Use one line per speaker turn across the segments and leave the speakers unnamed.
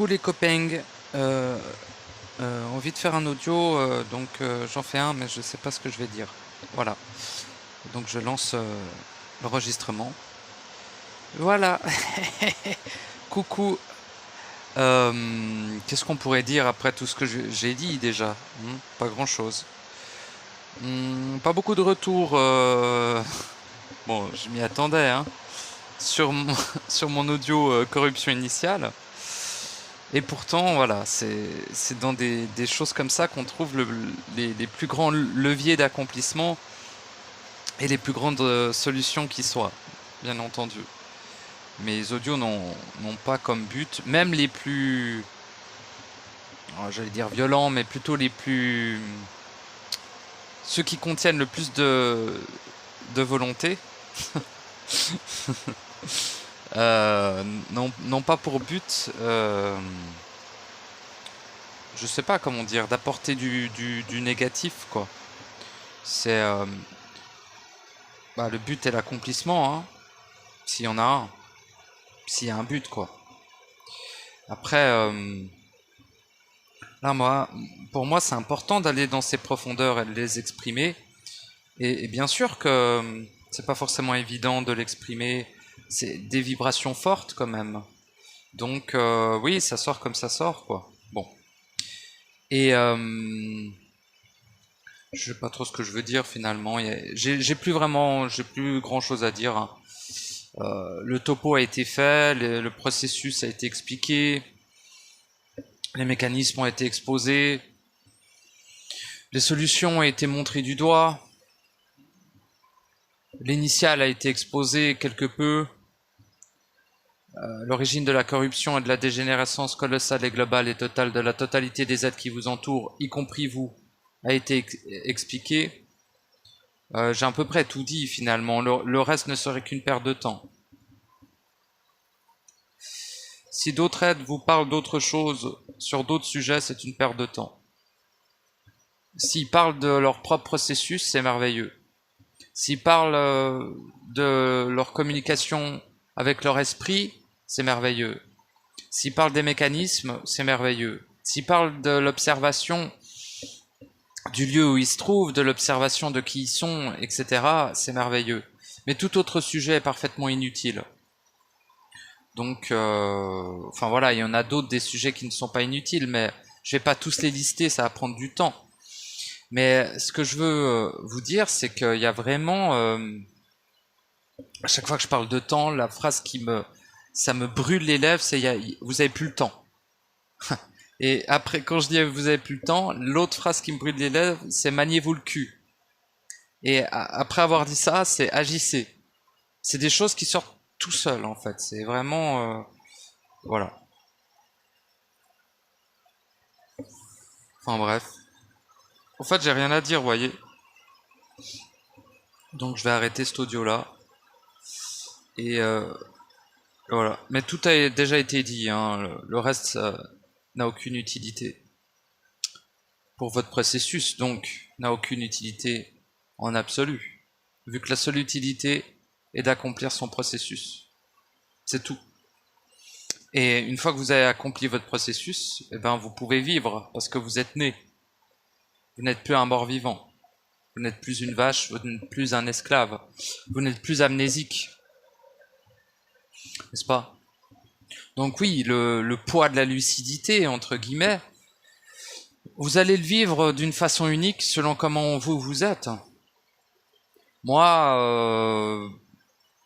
Coucou les copains, euh, envie de faire un audio, donc j'en fais un, mais je sais pas ce que je vais dire. Voilà, donc je lance l'enregistrement. Voilà, coucou. Qu'est-ce qu'on pourrait dire après tout ce que j'ai dit déjà? Pas grand-chose. Pas beaucoup de retours. Bon, je m'y attendais, hein, sur mon, sur mon audio corruption initiale. Et pourtant, voilà, c'est dans des choses comme ça qu'on trouve les plus grands leviers d'accomplissement et les plus grandes solutions qui soient, bien entendu. Mes audios n'ont pas comme but, même les plus, j'allais dire violents, mais plutôt les plus, ceux qui contiennent le plus de volonté, n'ont pas pour but, je sais pas comment dire, d'apporter du négatif, quoi. C'est le but est l'accomplissement, hein, s'il y en a un, s'il y a un but, quoi. Après, là, pour moi, c'est important d'aller dans ces profondeurs et de les exprimer. Et bien sûr que c'est pas forcément évident de l'exprimer. C'est des vibrations fortes, quand même. Donc, oui, ça sort comme ça sort, quoi. Bon. Et je sais pas trop ce que je veux dire finalement. J'ai plus grand chose à dire, hein. Le topo a été fait, le processus a été expliqué, les mécanismes ont été exposés, les solutions ont été montrées du doigt, l'initial a été exposé quelque peu, l'origine de la corruption et de la dégénérescence colossale et globale et totale de la totalité des êtres qui vous entourent, y compris vous, a été expliqué. J'ai à peu près tout dit finalement, le reste ne serait qu'une perte de temps. Si d'autres êtres vous parlent d'autres choses sur d'autres sujets, c'est une perte de temps. S'ils parlent de leur propre processus, c'est merveilleux. S'ils parlent de leur communication avec leur esprit, c'est merveilleux. S'ils parlent des mécanismes, c'est merveilleux. S'ils parlent de l'observation du lieu où ils se trouvent, de l'observation de qui ils sont, etc., c'est merveilleux. Mais tout autre sujet est parfaitement inutile. Donc, enfin voilà, il y en a d'autres des sujets qui ne sont pas inutiles, mais je vais pas tous les lister, ça va prendre du temps. Mais ce que je veux vous dire, c'est qu'il y a vraiment, à chaque fois que je parle de temps, la phrase ça me brûle les lèvres, c'est vous avez plus le temps. Et après, quand je dis vous avez plus le temps, l'autre phrase qui me brûle les lèvres, c'est maniez-vous le cul. Et après avoir dit ça, c'est agissez. C'est des choses qui sortent tout seul en fait. C'est vraiment, voilà. Enfin bref. En fait, j'ai rien à dire, vous voyez. Donc je vais arrêter cet audio-là. Et voilà. Mais tout a déjà été dit, hein. Le reste, ça n'a aucune utilité. Pour votre processus, donc, n'a aucune utilité en absolu. Vu que la seule utilité est d'accomplir son processus. C'est tout. Et une fois que vous avez accompli votre processus, eh ben, vous pouvez vivre, parce que vous êtes né. Vous n'êtes plus un mort-vivant. Vous n'êtes plus une vache, vous n'êtes plus un esclave. Vous n'êtes plus amnésique. N'est-ce pas? Donc oui, le poids de la lucidité, entre guillemets, vous allez le vivre d'une façon unique selon comment vous êtes. Moi,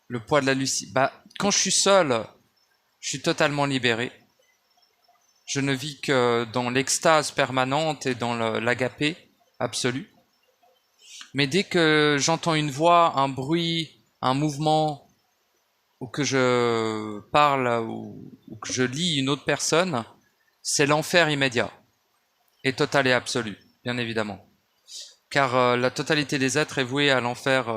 le poids de la lucidité... quand je suis seul, je suis totalement libéré. Je ne vis que dans l'extase permanente et dans l'agapé absolu. Mais dès que j'entends une voix, un bruit, un mouvement, ou que je parle, ou que je lis une autre personne, c'est l'enfer immédiat. Et total et absolu, bien évidemment. Car la totalité des êtres est vouée à l'enfer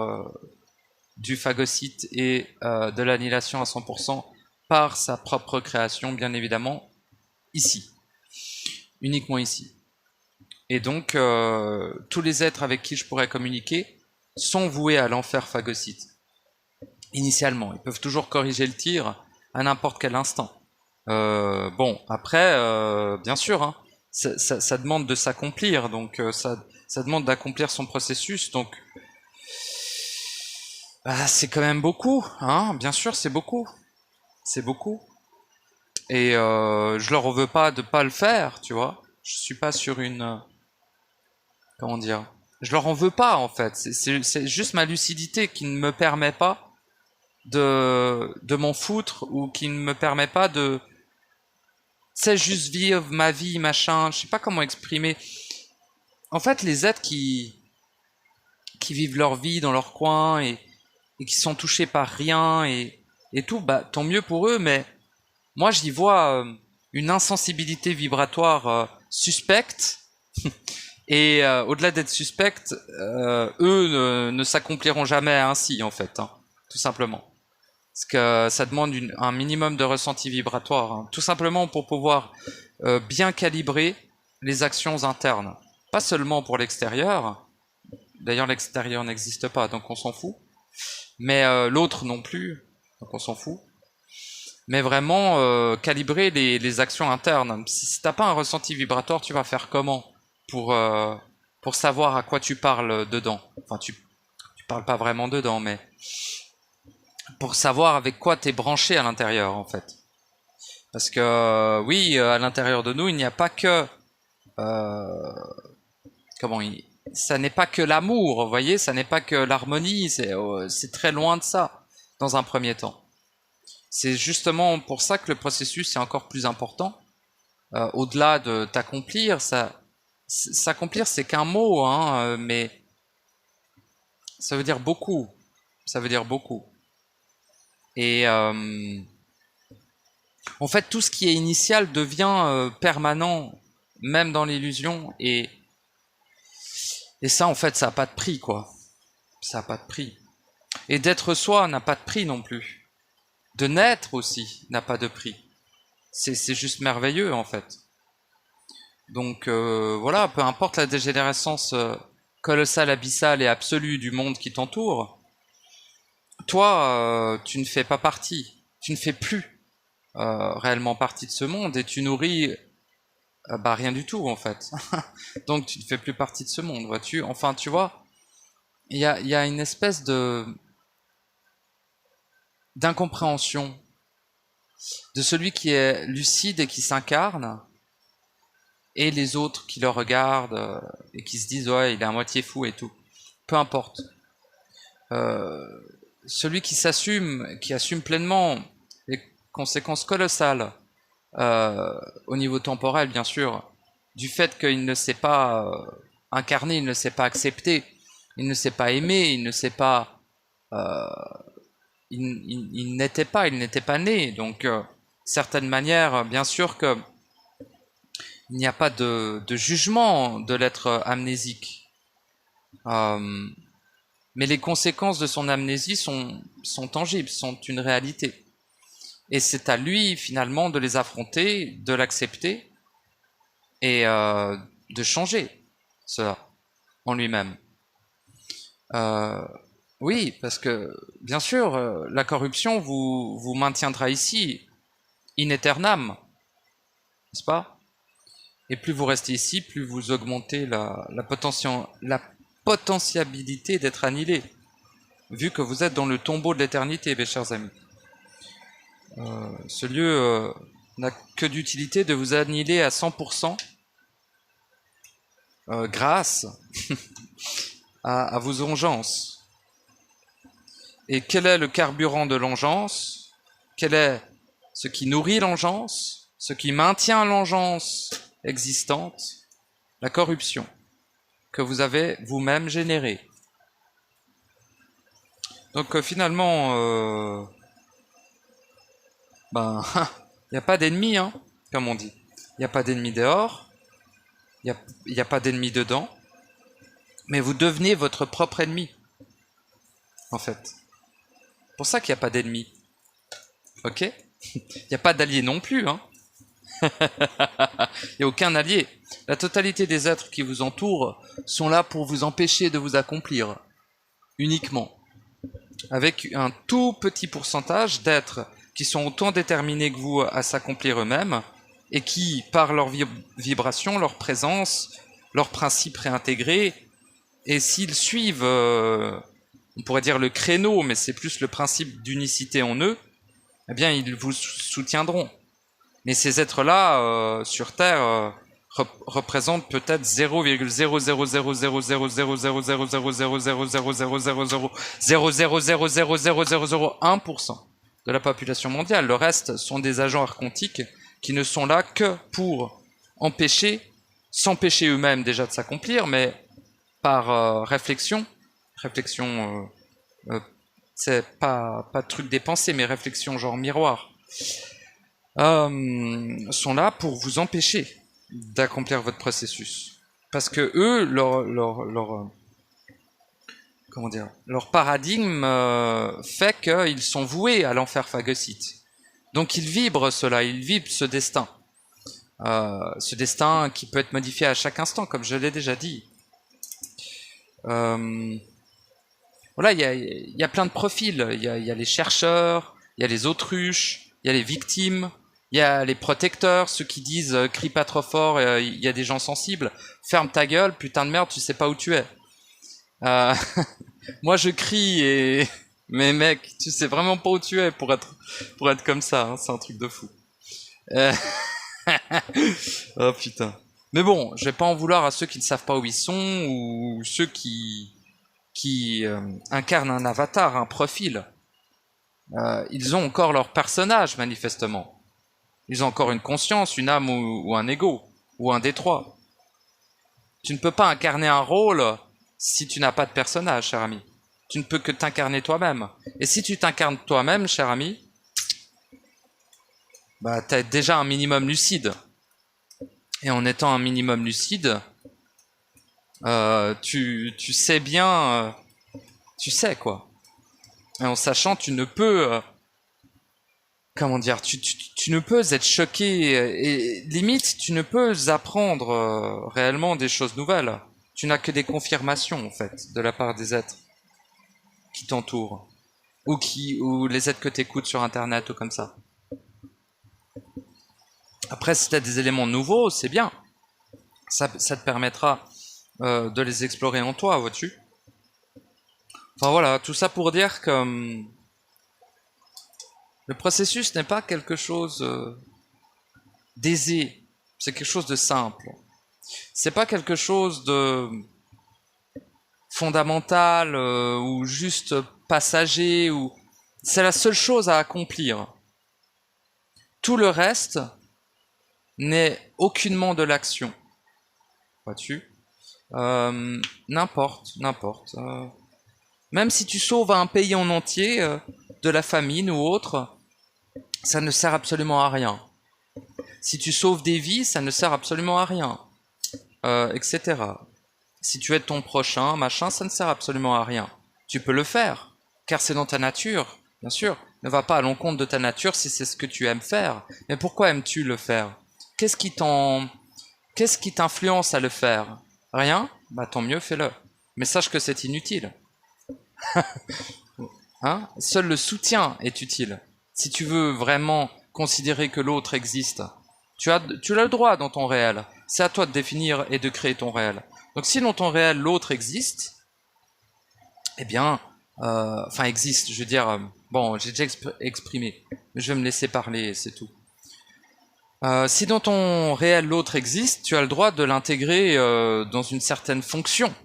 du phagocyte et de l'annihilation à 100% par sa propre création, bien évidemment, ici. Uniquement ici. Et donc, tous les êtres avec qui je pourrais communiquer sont voués à l'enfer phagocyte. Initialement, ils peuvent toujours corriger le tir à n'importe quel instant. Bon, après, bien sûr, hein, ça demande de s'accomplir, donc ça demande d'accomplir son processus, donc c'est quand même beaucoup, hein, bien sûr, c'est beaucoup, et je leur veux pas de pas le faire, tu vois, je suis pas sur une, comment dire, je leur en veux pas en fait, c'est juste ma lucidité qui ne me permet pas de m'en foutre ou qui ne me permet pas de c'est juste vivre ma vie, machin, je sais pas comment exprimer. En fait, les êtres qui vivent leur vie dans leur coin et qui sont touchés par rien et tout, bah tant mieux pour eux, mais moi j'y vois une insensibilité vibratoire suspecte et au-delà d'être suspecte, eux ne s'accompliront jamais ainsi en fait, hein, tout simplement. Parce que ça demande un minimum de ressenti vibratoire, hein, tout simplement pour pouvoir bien calibrer les actions internes. Pas seulement pour l'extérieur, d'ailleurs l'extérieur n'existe pas, donc on s'en fout, mais l'autre non plus, donc on s'en fout. Mais vraiment calibrer les actions internes. Si t'as pas un ressenti vibratoire, tu vas faire comment pour savoir à quoi tu parles dedans. Enfin, tu parles pas vraiment dedans, mais pour savoir avec quoi t'es branché à l'intérieur, en fait. Parce que oui, à l'intérieur de nous, il n'y a pas que euh, comment ça n'est pas que l'amour, vous voyez, ça n'est pas que l'harmonie, c'est très loin de ça dans un premier temps. C'est justement pour ça que le processus est encore plus important. Au-delà de t'accomplir, s'accomplir c'est qu'un mot, hein, mais ça veut dire beaucoup. Ça veut dire beaucoup. Et en fait, tout ce qui est initial devient permanent, même dans l'illusion. Et ça, en fait, ça n'a pas de prix, quoi. Ça n'a pas de prix. Et d'être soi n'a pas de prix non plus. De naître aussi n'a pas de prix. C'est juste merveilleux, en fait. Donc voilà, peu importe la dégénérescence colossale, abyssale et absolue du monde qui t'entoure, toi, tu ne fais pas partie. Tu ne fais plus réellement partie de ce monde et tu nourris rien du tout en fait. Donc tu ne fais plus partie de ce monde, vois-tu. Enfin, tu vois, il y a une espèce de d'incompréhension de celui qui est lucide et qui s'incarne et les autres qui le regardent et qui se disent ouais il est à moitié fou et tout. Peu importe. Euh, Celui qui assume pleinement les conséquences colossales au niveau temporel, bien sûr, du fait qu'il ne s'est pas incarné, il ne s'est pas accepté, il ne s'est pas aimé, il ne s'est pas, euh, il n'était pas né. Donc, certaine manière, bien sûr que il n'y a pas de jugement de l'être amnésique. Mais les conséquences de son amnésie sont tangibles, sont une réalité. Et c'est à lui, finalement, de les affronter, de l'accepter et de changer cela en lui-même. Oui, parce que, bien sûr, la corruption vous maintiendra ici, in aeternam, n'est-ce pas? Et plus vous restez ici, plus vous augmentez la potentialité d'être annihilé, vu que vous êtes dans le tombeau de l'éternité, mes chers amis. Ce lieu n'a que d'utilité de vous annihiler à 100% grâce à vos engeances. Et quel est le carburant de l'engeance? Quel est ce qui nourrit l'engeance? Ce qui maintient l'engeance existante? La corruption que vous avez vous-même générée. Donc finalement, il n'y a pas d'ennemi, hein, comme on dit. Il n'y a pas d'ennemi dehors, il n'y a pas d'ennemi dedans, mais vous devenez votre propre ennemi, en fait. C'est pour ça qu'il n'y a pas d'ennemi. Ok? Il n'y a pas d'allié non plus, hein. Il n'y a aucun allié. La totalité des êtres qui vous entourent sont là pour vous empêcher de vous accomplir, uniquement. Avec un tout petit pourcentage d'êtres qui sont autant déterminés que vous à s'accomplir eux-mêmes, et qui, par leur vibration, leur présence, leurs principes réintégrés, et s'ils suivent, on pourrait dire le créneau, mais c'est plus le principe d'unicité en eux, eh bien ils vous soutiendront. Mais ces êtres-là, sur Terre, représentent peut-être 0,0000000000000000000000000000001% de la population mondiale. Le reste sont des agents archontiques qui ne sont là que pour s'empêcher eux-mêmes déjà de s'accomplir, mais par réflexion, c'est pas truc des pensées, mais réflexion genre miroir, sont là pour vous empêcher d'accomplir votre processus. Parce que eux, leur paradigme fait qu'ils sont voués à l'enfer phagocyte. Donc ils vibrent cela, ils vibrent ce destin. Ce destin qui peut être modifié à chaque instant, comme je l'ai déjà dit. Voilà, il y a plein de profils. Il y a les chercheurs, il y a les autruches, il y a les victimes, il y a les protecteurs, ceux qui disent crie pas trop fort, il y a des gens sensibles. Ferme ta gueule, putain de merde, tu sais pas où tu es. Moi je crie et mais mec, tu sais vraiment pas où tu es pour être comme ça, hein, c'est un truc de fou. Oh putain. Mais bon, je vais pas en vouloir à ceux qui ne savent pas où ils sont ou ceux qui incarnent un avatar, un profil. Ils ont encore leur personnage manifestement. Ils ont encore une conscience, une âme ou un ego, ou un des trois. Tu ne peux pas incarner un rôle si tu n'as pas de personnage, cher ami. Tu ne peux que t'incarner toi-même. Et si tu t'incarnes toi-même, cher ami, bah t'es déjà un minimum lucide. Et en étant un minimum lucide, tu sais bien, tu sais quoi. Et en sachant, tu ne peux, comment dire, tu ne peux être choqué et limite, tu ne peux apprendre réellement des choses nouvelles. Tu n'as que des confirmations en fait de la part des êtres qui t'entourent ou les êtres que tu écoutes sur internet ou comme ça. Après, si tu as des éléments nouveaux, c'est bien. Ça te permettra de les explorer en toi, vois-tu. Enfin voilà, tout ça pour dire que le processus n'est pas quelque chose d'aisé, c'est quelque chose de simple. C'est pas quelque chose de fondamental ou juste passager ou c'est la seule chose à accomplir. Tout le reste n'est aucunement de l'action. Vois-tu? N'importe. Même si tu sauves un pays en entier de la famine ou autre, ça ne sert absolument à rien. Si tu sauves des vies, ça ne sert absolument à rien, etc. Si tu aides ton prochain, machin, ça ne sert absolument à rien. Tu peux le faire, car c'est dans ta nature, bien sûr. Ne va pas à l'encontre de ta nature si c'est ce que tu aimes faire. Mais pourquoi aimes-tu le faire? Qu'est-ce qui t'influence à le faire? Rien? Bah tant mieux, fais-le. Mais sache que c'est inutile. Hein? Seul le soutien est utile. Si tu veux vraiment considérer que l'autre existe, tu as le droit dans ton réel. C'est à toi de définir et de créer ton réel. Donc si dans ton réel l'autre existe, eh bien, enfin existe, je veux dire, bon, j'ai déjà exprimé, mais je vais me laisser parler, c'est tout. Si dans ton réel l'autre existe, tu as le droit de l'intégrer dans une certaine fonction.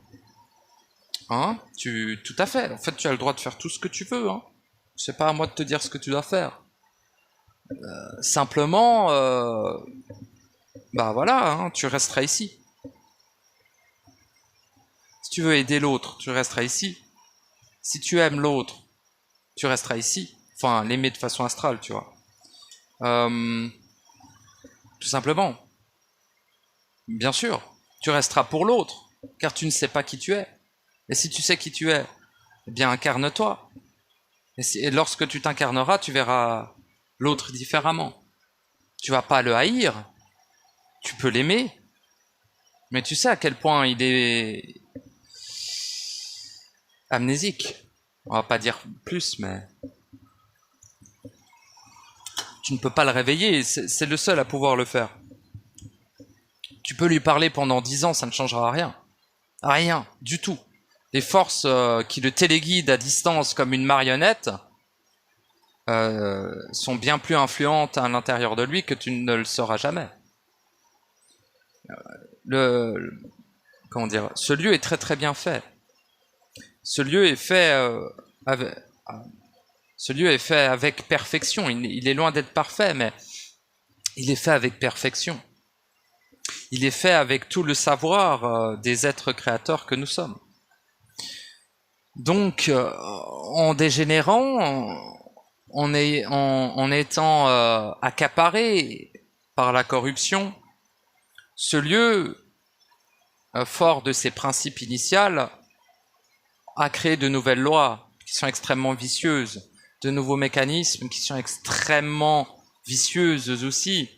Hein? Tout à fait. En fait, tu as le droit de faire tout ce que tu veux. Hein? C'est pas à moi de te dire ce que tu dois faire. Simplement, bah voilà, hein, tu resteras ici. Si tu veux aider l'autre, tu resteras ici. Si tu aimes l'autre, tu resteras ici. Enfin, l'aimer de façon astrale, tu vois. Tout simplement. Bien sûr, tu resteras pour l'autre, car tu ne sais pas qui tu es. Et si tu sais qui tu es, eh bien incarne-toi. Et lorsque tu t'incarneras, tu verras l'autre différemment. Tu vas pas le haïr, tu peux l'aimer, mais tu sais à quel point il est amnésique. On va pas dire plus, mais tu ne peux pas le réveiller, c'est le seul à pouvoir le faire. Tu peux lui parler pendant 10 ans, ça ne changera rien. Rien, du tout. Les forces qui le téléguident à distance comme une marionnette sont bien plus influentes à l'intérieur de lui que tu ne le sauras jamais. Comment dire, ce lieu est très très bien fait. Ce lieu est fait avec perfection. Il est loin d'être parfait, mais il est fait avec perfection. Il est fait avec tout le savoir des êtres créateurs que nous sommes. Donc, en dégénérant, en étant accaparé par la corruption, ce lieu, fort de ses principes initiaux, a créé de nouvelles lois qui sont extrêmement vicieuses, de nouveaux mécanismes qui sont extrêmement vicieuses aussi.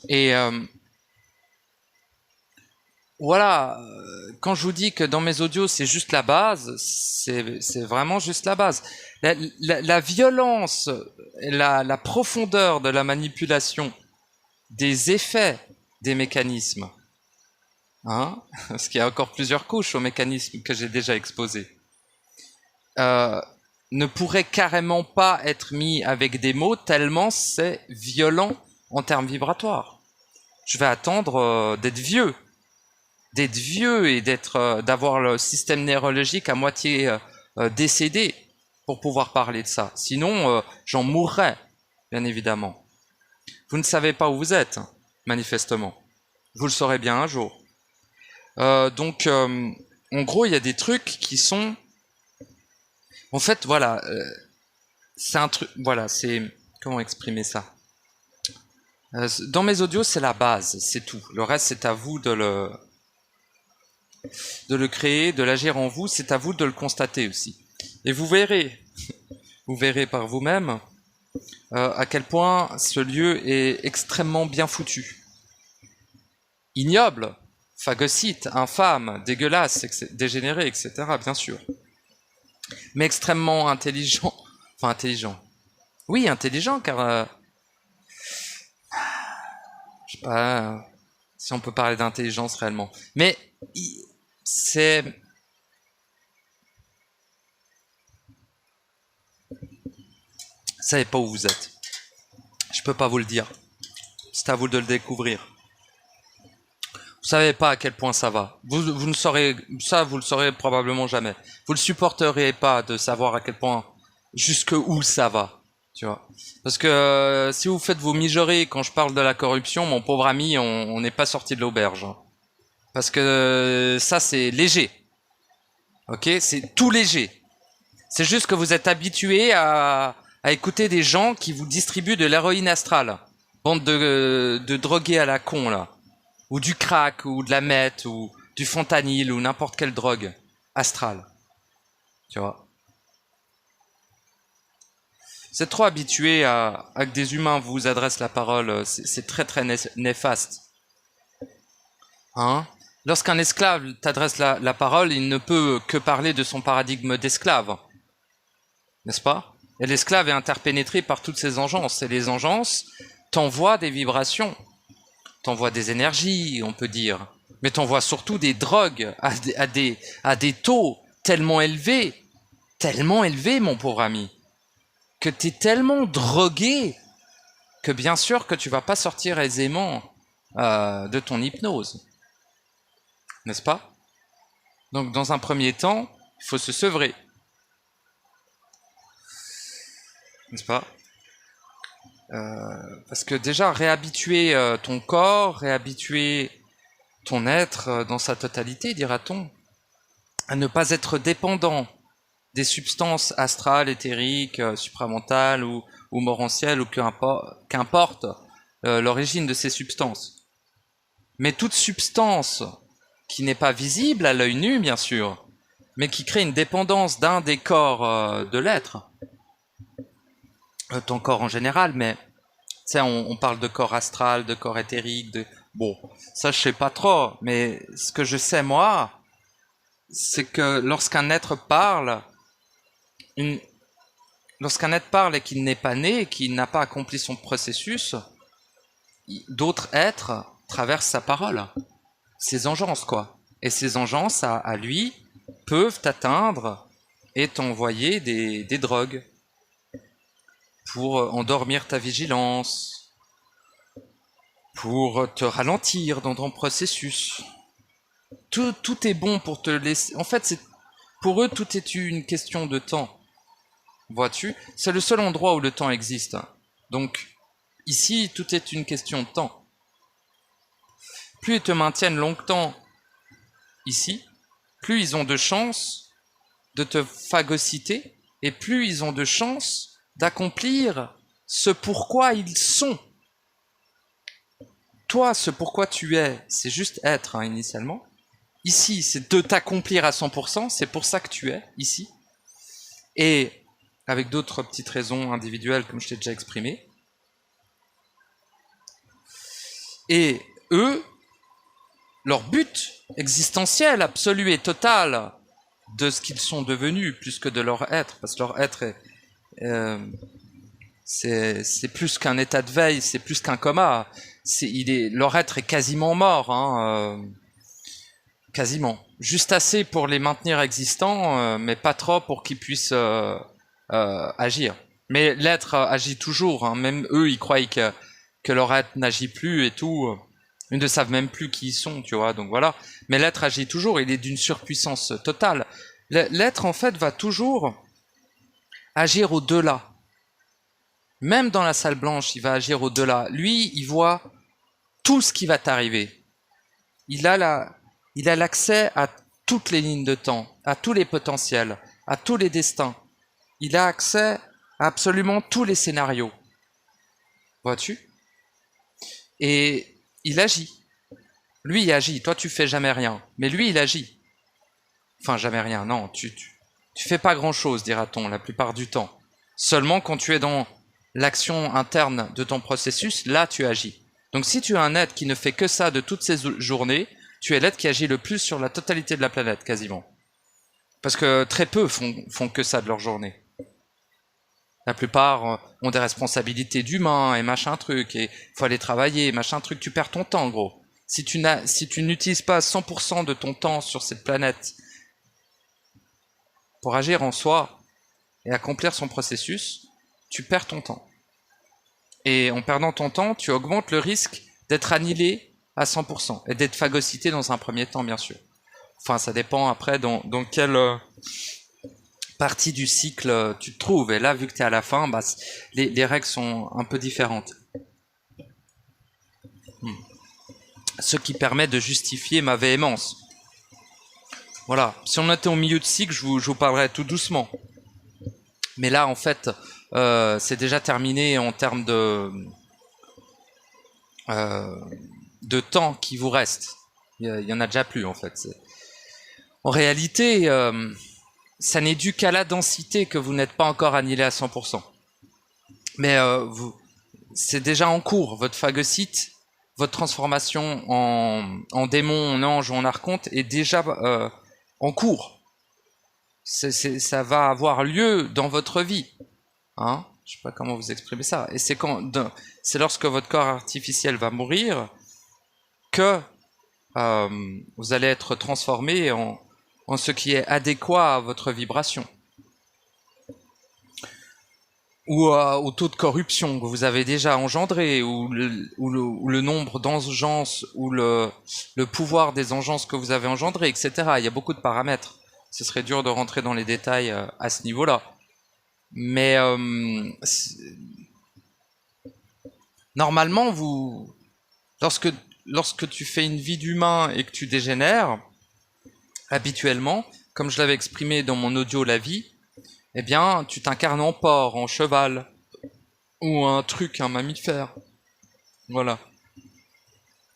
Et voilà, quand je vous dis que dans mes audios c'est juste la base, c'est vraiment juste la base. La violence, la profondeur de la manipulation, des effets des mécanismes, hein, parce qu'il y a encore plusieurs couches aux mécanismes que j'ai déjà exposés, ne pourrait carrément pas être mis avec des mots tellement c'est violent en termes vibratoires. Je vais attendre d'être vieux et d'avoir le système neurologique à moitié décédé pour pouvoir parler de ça. Sinon, j'en mourrais, bien évidemment. Vous ne savez pas où vous êtes, manifestement. Vous le saurez bien un jour. Donc, en gros, il y a des trucs qui sont... En fait, voilà, c'est un truc... Voilà, c'est... Comment exprimer ça? Dans mes audios, c'est la base, c'est tout. Le reste, c'est à vous de le créer, de l'agir en vous, c'est à vous de le constater aussi. Et vous verrez par vous-même à quel point ce lieu est extrêmement bien foutu. Ignoble, phagocyte, infâme, dégueulasse, dégénéré, etc., bien sûr. Mais extrêmement intelligent. Enfin, intelligent. Oui, intelligent, car... je sais pas si on peut parler d'intelligence réellement. Mais c'est... Vous savez pas où vous êtes. Je peux pas vous le dire. C'est à vous de le découvrir. Vous savez pas à quel point ça va. Vous ne saurez... Ça, vous le saurez probablement jamais. Vous le supporteriez pas de savoir à quel point... Jusque où ça va. Tu vois. Parce que si vous faites vous mijorer quand je parle de la corruption, mon pauvre ami, on n'est pas sorti de l'auberge. Parce que ça, c'est léger. Ok, c'est tout léger. C'est juste que vous êtes habitué à écouter des gens qui vous distribuent de l'héroïne astrale. Bande de drogués à la con, là. Ou du crack, ou de la meth, ou du fentanyl, ou n'importe quelle drogue astrale. Tu vois. Vous êtes trop habitué à que des humains vous adressent la parole. C'est très très néfaste. Hein? Lorsqu'un esclave t'adresse la parole, il ne peut que parler de son paradigme d'esclave. N'est-ce pas? Et l'esclave est interpénétré par toutes ces engences. Et les engences t'envoient des vibrations, t'envoient des énergies, on peut dire. Mais t'envoient surtout des drogues à des taux tellement élevés, mon pauvre ami, que t'es tellement drogué que bien sûr que tu vas pas sortir aisément de ton hypnose. N'est-ce pas? Donc dans un premier temps, il faut se sevrer. N'est-ce pas? Parce que déjà, réhabituer ton corps, réhabituer ton être dans sa totalité, dira-t-on, à ne pas être dépendant des substances astrales, éthériques, supramentales ou morantielles, ou qu'importe l'origine de ces substances. Mais toute substance qui n'est pas visible à l'œil nu, bien sûr, mais qui crée une dépendance d'un des corps de l'être, ton corps en général, mais tu sais, on parle de corps astral, de corps éthérique, bon, ça je sais pas trop, mais ce que je sais moi, c'est que lorsqu'un être parle, lorsqu'un être parle et qu'il n'est pas né, et qu'il n'a pas accompli son processus, d'autres êtres traversent sa parole. Ses engeances, quoi. Et ces engeances, à lui, peuvent t'atteindre et t'envoyer des drogues pour endormir ta vigilance, pour te ralentir dans ton processus. Tout est bon pour te laisser... En fait, pour eux, tout est une question de temps. Vois-tu? C'est le seul endroit où le temps existe. Donc, ici, tout est une question de temps. Plus ils te maintiennent longtemps ici, plus ils ont de chances de te phagocyter, et plus ils ont de chances d'accomplir ce pourquoi ils sont. Toi, ce pourquoi tu es, c'est juste être, hein, initialement. Ici, c'est de t'accomplir à 100%, c'est pour ça que tu es, ici. Et avec d'autres petites raisons individuelles, comme je t'ai déjà exprimé. Et eux, leur but existentiel, absolu et total de ce qu'ils sont devenus, plus que de leur être, parce que leur être c'est plus qu'un état de veille, c'est plus qu'un coma. Leur être est quasiment mort, hein, quasiment. Juste assez pour les maintenir existants, mais pas trop pour qu'ils puissent agir. Mais l'être agit toujours, hein, même eux, ils croient que leur être n'agit plus et tout. Ils ne savent même plus qui ils sont, tu vois, donc voilà. Mais l'être agit toujours, il est d'une surpuissance totale. L'être, en fait, va toujours agir au-delà. Même dans la salle blanche, il va agir au-delà. Lui, il voit tout ce qui va t'arriver. Il a l'accès à toutes les lignes de temps, à tous les potentiels, à tous les destins. Il a accès à absolument tous les scénarios. Vois-tu? Et il agit. Lui, il agit. Toi, tu fais jamais rien. Mais lui, il agit. Enfin, jamais rien. Non, tu fais pas grand-chose, dira-t-on, la plupart du temps. Seulement quand tu es dans l'action interne de ton processus, là, tu agis. Donc, si tu es un être qui ne fait que ça de toutes ces journées, tu es l'être qui agit le plus sur la totalité de la planète, quasiment. Parce que très peu font que ça de leur journée. La plupart ont des responsabilités d'humains et machin truc, et faut aller travailler, machin truc, tu perds ton temps, gros. Si tu n'utilises pas 100% de ton temps sur cette planète pour agir en soi et accomplir son processus, tu perds ton temps. Et en perdant ton temps, tu augmentes le risque d'être annihilé à 100% et d'être phagocyté dans un premier temps, bien sûr. Enfin, ça dépend après dans quelle partie du cycle tu te trouves. Et là, vu que tu es à la fin, bah, les règles sont un peu différentes. Ce qui permet de justifier ma véhémence. Voilà. Si on était au milieu de cycle, je vous parlerais tout doucement. Mais là, en fait, c'est déjà terminé en termes de temps qui vous reste. Il y en a déjà plus, en fait. En réalité, ça n'est dû qu'à la densité que vous n'êtes pas encore annihilé à 100%. Mais c'est déjà en cours. Votre phagocyte, votre transformation en démon, en ange ou en archonte est déjà en cours. Ça va avoir lieu dans votre vie. Hein? Je sais pas comment vous exprimer ça. Et c'est lorsque votre corps artificiel va mourir que vous allez être transformé en ce qui est adéquat à votre vibration. Ou au taux de corruption que vous avez déjà engendré, ou le nombre d'engeances, ou le pouvoir des engeances que vous avez engendrées, etc. Il y a beaucoup de paramètres. Ce serait dur de rentrer dans les détails à ce niveau-là. Mais normalement, lorsque tu fais une vie d'humain et que tu dégénères, habituellement, comme je l'avais exprimé dans mon audio La Vie, eh bien, tu t'incarnes en porc, en cheval, ou un mammifère. Voilà.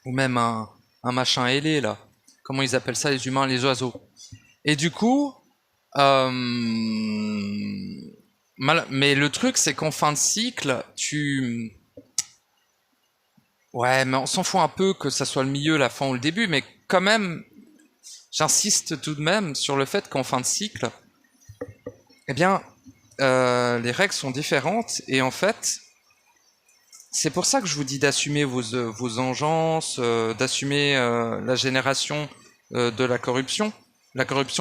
Ou même un machin ailé, là. Comment ils appellent ça, les humains, les oiseaux. Et du coup, mais le truc, c'est qu'en fin de cycle, ouais, mais on s'en fout un peu que ça soit le milieu, la fin ou le début, mais quand même, j'insiste tout de même sur le fait qu'en fin de cycle, eh bien, les règles sont différentes et en fait, c'est pour ça que je vous dis d'assumer vos engences, d'assumer la génération de la corruption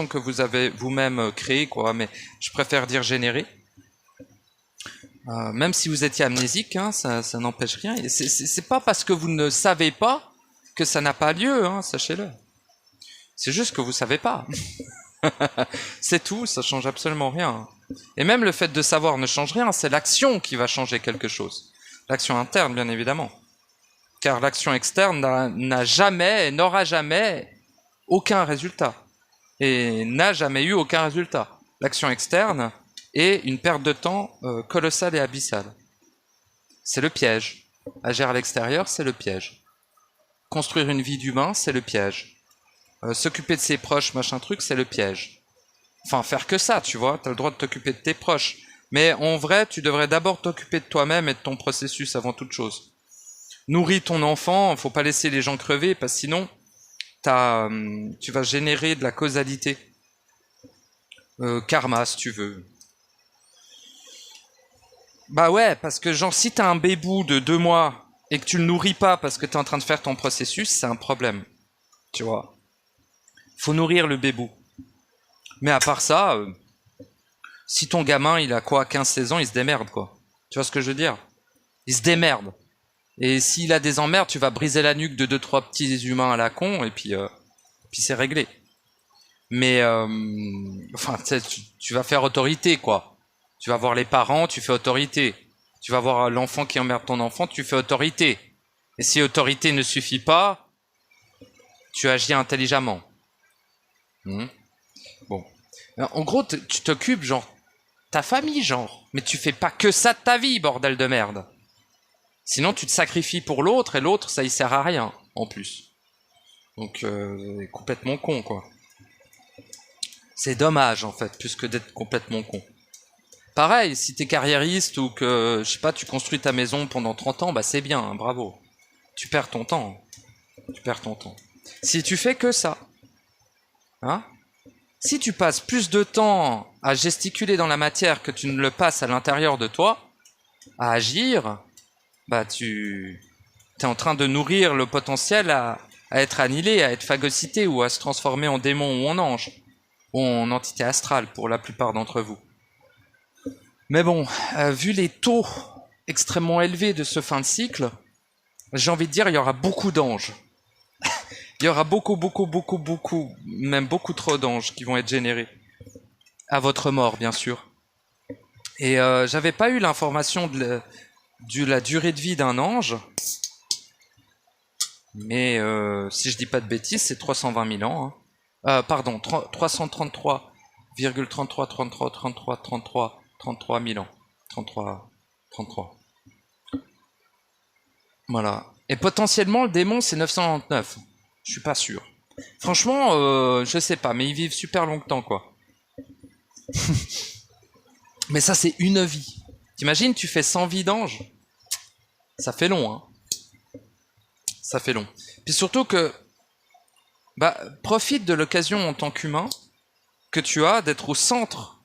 que vous avez vous-même créée, quoi. Mais je préfère dire générée. Même si vous étiez amnésique, hein, ça n'empêche rien. Et c'est pas parce que vous ne savez pas que ça n'a pas lieu, hein, sachez-le. C'est juste que vous savez pas. C'est tout, ça change absolument rien. Et même le fait de savoir ne change rien, c'est l'action qui va changer quelque chose. L'action interne, bien évidemment. Car l'action externe n'a jamais et n'aura jamais aucun résultat. Et n'a jamais eu aucun résultat. L'action externe est une perte de temps colossale et abyssale. C'est le piège. Agir à l'extérieur, c'est le piège. Construire une vie d'humain, c'est le piège. S'occuper de ses proches, machin truc, c'est le piège. Enfin, faire que ça, tu vois, t'as le droit de t'occuper de tes proches. Mais en vrai, tu devrais d'abord t'occuper de toi-même et de ton processus avant toute chose. Nourris ton enfant, faut pas laisser les gens crever, parce que sinon, tu vas générer de la causalité. Karma, si tu veux. Bah ouais, parce que genre, si t'as un bébou de 2 mois et que tu le nourris pas parce que t'es en train de faire ton processus, c'est un problème. Tu vois. Faut nourrir le bébou. Mais à part ça, si ton gamin, il a quoi, 15-16 ans, il se démerde, quoi. Tu vois ce que je veux dire? Il se démerde. Et s'il a des emmerdes, tu vas briser la nuque de 2-3 petits humains à la con, et puis c'est réglé. Mais, enfin, tu vas faire autorité, quoi. Tu vas voir les parents, tu fais autorité. Tu vas voir l'enfant qui emmerde ton enfant, tu fais autorité. Et si autorité ne suffit pas, tu agis intelligemment. Bon. En gros, tu t'occupes, genre, ta famille, genre. Mais tu fais pas que ça de ta vie, bordel de merde. Sinon, tu te sacrifies pour l'autre, et l'autre, ça y sert à rien, en plus. Donc, complètement con, quoi. C'est dommage, en fait, plus que d'être complètement con. Pareil, si t'es carriériste ou que, je sais pas, tu construis ta maison pendant 30 ans, bah c'est bien, hein, bravo. Tu perds ton temps. Tu perds ton temps. Si tu fais que ça, hein, si tu passes plus de temps à gesticuler dans la matière que tu ne le passes à l'intérieur de toi, à agir, bah tu es en train de nourrir le potentiel à être annihilé, à être phagocyté ou à se transformer en démon ou en ange, ou en entité astrale pour la plupart d'entre vous. Mais bon, vu les taux extrêmement élevés de ce fin de cycle, j'ai envie de dire, il y aura beaucoup d'anges. Il y aura beaucoup, même beaucoup trop d'anges qui vont être générés. À votre mort, bien sûr. Et j'avais pas eu l'information de la durée de vie d'un ange. Mais si je dis pas de bêtises, c'est 320 000 ans. Hein. Pardon, 333 000 ans. 33. Voilà. Et potentiellement, le démon, c'est 999. Je suis pas sûr. Franchement, je sais pas, mais ils vivent super longtemps, quoi. Mais ça, c'est une vie. T'imagines, tu fais 100 vies d'ange? Ça fait long, hein. Ça fait long. Puis surtout que, bah, profite de l'occasion en tant qu'humain que tu as d'être au centre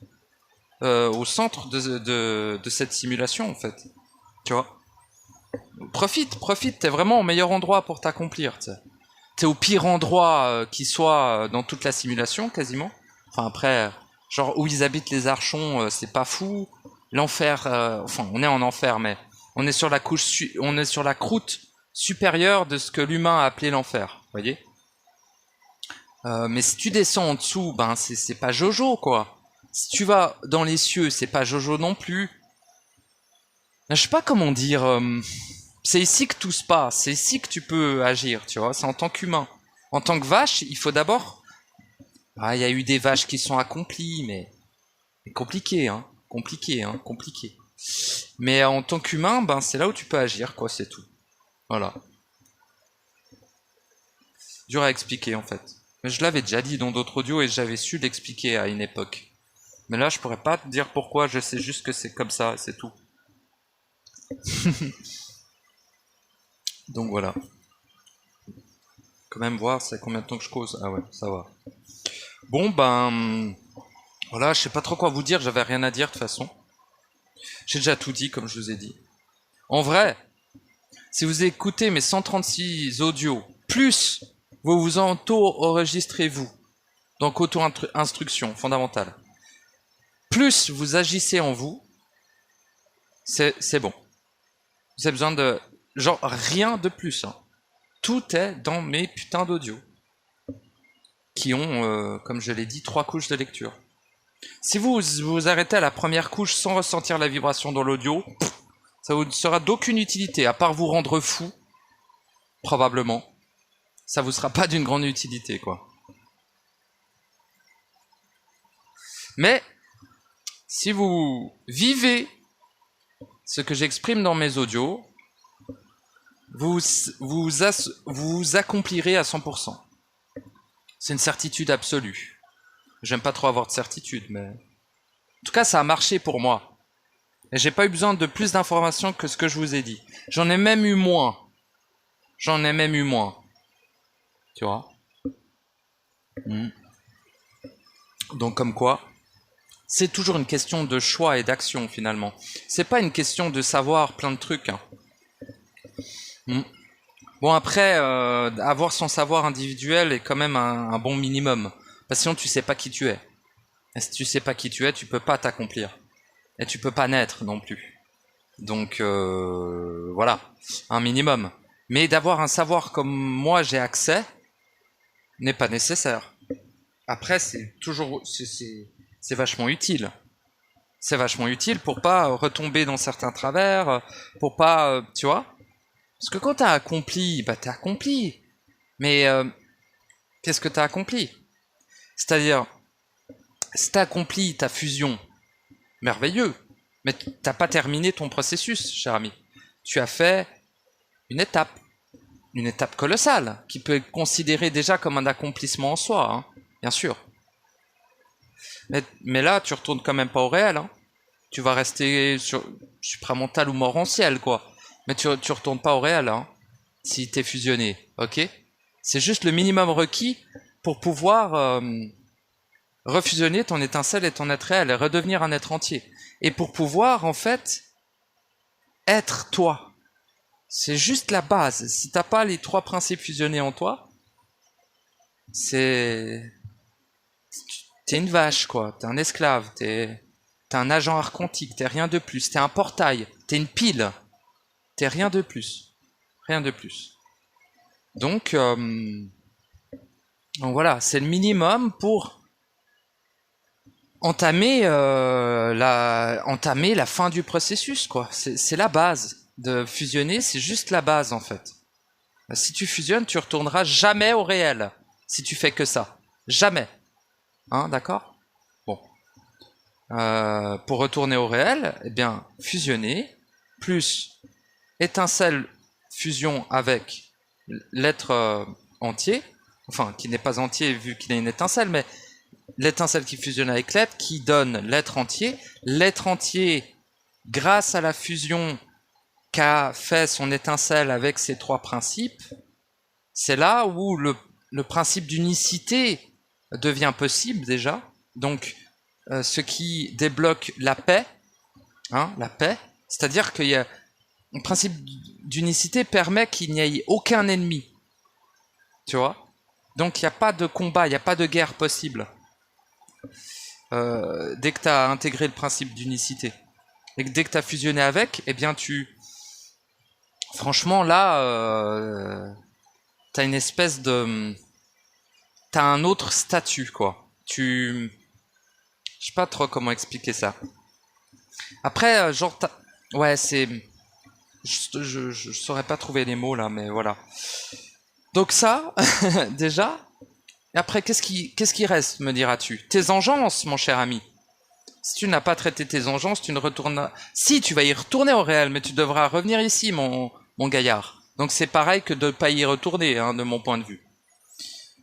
de cette simulation, en fait. Tu vois? Profite, t'es vraiment au meilleur endroit pour t'accomplir, tu sais. T'es au pire endroit qui soit dans toute la simulation, quasiment. Enfin, après, genre, où ils habitent les archons, c'est pas fou. L'enfer, enfin, on est en enfer, mais on est sur la on est sur la croûte supérieure de ce que l'humain a appelé l'enfer, vous voyez. Mais si tu descends en dessous, ben, c'est pas Jojo, quoi. Si tu vas dans les cieux, c'est pas Jojo non plus. Je sais pas comment dire... c'est ici que tout se passe, c'est ici que tu peux agir, tu vois, c'est en tant qu'humain. En tant que vache, il faut d'abord... Ah, il y a eu des vaches qui sont accomplies, mais... compliqué, hein. Compliqué. Mais en tant qu'humain, ben, c'est là où tu peux agir, quoi, c'est tout. Voilà. Dur à expliquer, en fait. Mais je l'avais déjà dit dans d'autres audios et j'avais su l'expliquer à une époque. Mais là, je pourrais pas te dire pourquoi, je sais juste que c'est comme ça, c'est tout. Donc voilà. Quand même voir c'est combien de temps que je cause. Ah ouais, ça va. Bon ben voilà, je sais pas trop quoi vous dire, j'avais rien à dire de toute façon. J'ai déjà tout dit, comme je vous ai dit. En vrai, si vous écoutez mes 136 audios, plus vous vous auto-enregistrez vous, donc auto-instruction fondamentale, plus vous agissez en vous, c'est bon. Vous avez besoin de... genre rien de plus. Hein. Tout est dans mes putains d'audios. Qui ont, comme je l'ai dit, 3 couches de lecture. Si vous vous arrêtez à la première couche sans ressentir la vibration dans l'audio, ça vous sera d'aucune utilité, à part vous rendre fou, probablement. Ça vous sera pas d'une grande utilité, quoi. Mais, si vous vivez ce que j'exprime dans mes audios, vous accomplirez à 100%. C'est une certitude absolue. J'aime pas trop avoir de certitude, mais... En tout cas, ça a marché pour moi. Et j'ai pas eu besoin de plus d'informations que ce que je vous ai dit. J'en ai même eu moins. J'en ai même eu moins. Tu vois ? Donc comme quoi, c'est toujours une question de choix et d'action finalement. C'est pas une question de savoir plein de trucs. Hein. Bon après, avoir son savoir individuel est quand même un bon minimum. Parce que sinon tu sais pas qui tu es. Et si tu sais pas qui tu es, tu peux pas t'accomplir. Et tu peux pas naître non plus. Donc voilà, un minimum. Mais d'avoir un savoir comme moi j'ai accès n'est pas nécessaire. Après c'est toujours... c'est vachement utile. C'est vachement utile pour pas retomber dans certains travers, pour pas... tu vois ? Parce que quand t'as accompli, bah t'as accompli. Mais qu'est-ce que t'as accompli ? C'est-à-dire, si t'as accompli ta fusion, merveilleux. Mais t'as pas terminé ton processus, cher ami. Tu as fait une étape colossale, qui peut être considérée déjà comme un accomplissement en soi, hein, bien sûr. Mais là, tu retournes quand même pas au réel. Hein. Tu vas rester sur supramental ou morantiel, quoi. Mais tu retournes pas au réel, hein, si t'es fusionné, ok ? C'est juste le minimum requis pour pouvoir refusionner ton étincelle et ton être réel et redevenir un être entier. Et pour pouvoir, en fait, être toi. C'est juste la base. Si t'as pas les 3 principes fusionnés en toi, t'es une vache, quoi. T'es un esclave, t'es un agent archontique, t'es rien de plus. T'es un portail, t'es une pile. T'es rien de plus. Rien de plus. Donc voilà, c'est le minimum pour entamer la fin du processus, quoi. C'est la base. De fusionner, c'est juste la base, en fait. Si tu fusionnes, tu retourneras jamais au réel. Si tu fais que ça. Jamais. Hein, d'accord ? Bon. Pour retourner au réel, eh bien, fusionner, plus étincelle fusion avec l'être entier, enfin, qui n'est pas entier vu qu'il est une étincelle, mais l'étincelle qui fusionne avec l'être, qui donne l'être entier. L'être entier, grâce à la fusion qu'a fait son étincelle avec ces 3 principes, c'est là où le principe d'unicité devient possible déjà. Donc, ce qui débloque la paix, hein, la paix, c'est-à-dire qu'il y a le principe d'unicité permet qu'il n'y ait aucun ennemi, tu vois. Donc il n'y a pas de combat, il n'y a pas de guerre possible dès que tu as intégré le principe d'unicité. Et que dès que tu as fusionné avec, eh bien franchement là, t'as une espèce de... T'as un autre statut, quoi. Je sais pas trop comment expliquer ça. Après, genre, ouais, c'est... Je saurais pas trouver les mots là, mais voilà. Donc ça, déjà. Et après, qu'est-ce qui reste, me diras-tu ? Tes engeances, mon cher ami. Si tu n'as pas traité tes engeances, tu ne retournes... Si, tu vas y retourner au réel, mais tu devras revenir ici, mon gaillard. Donc c'est pareil que de ne pas y retourner, hein, de mon point de vue.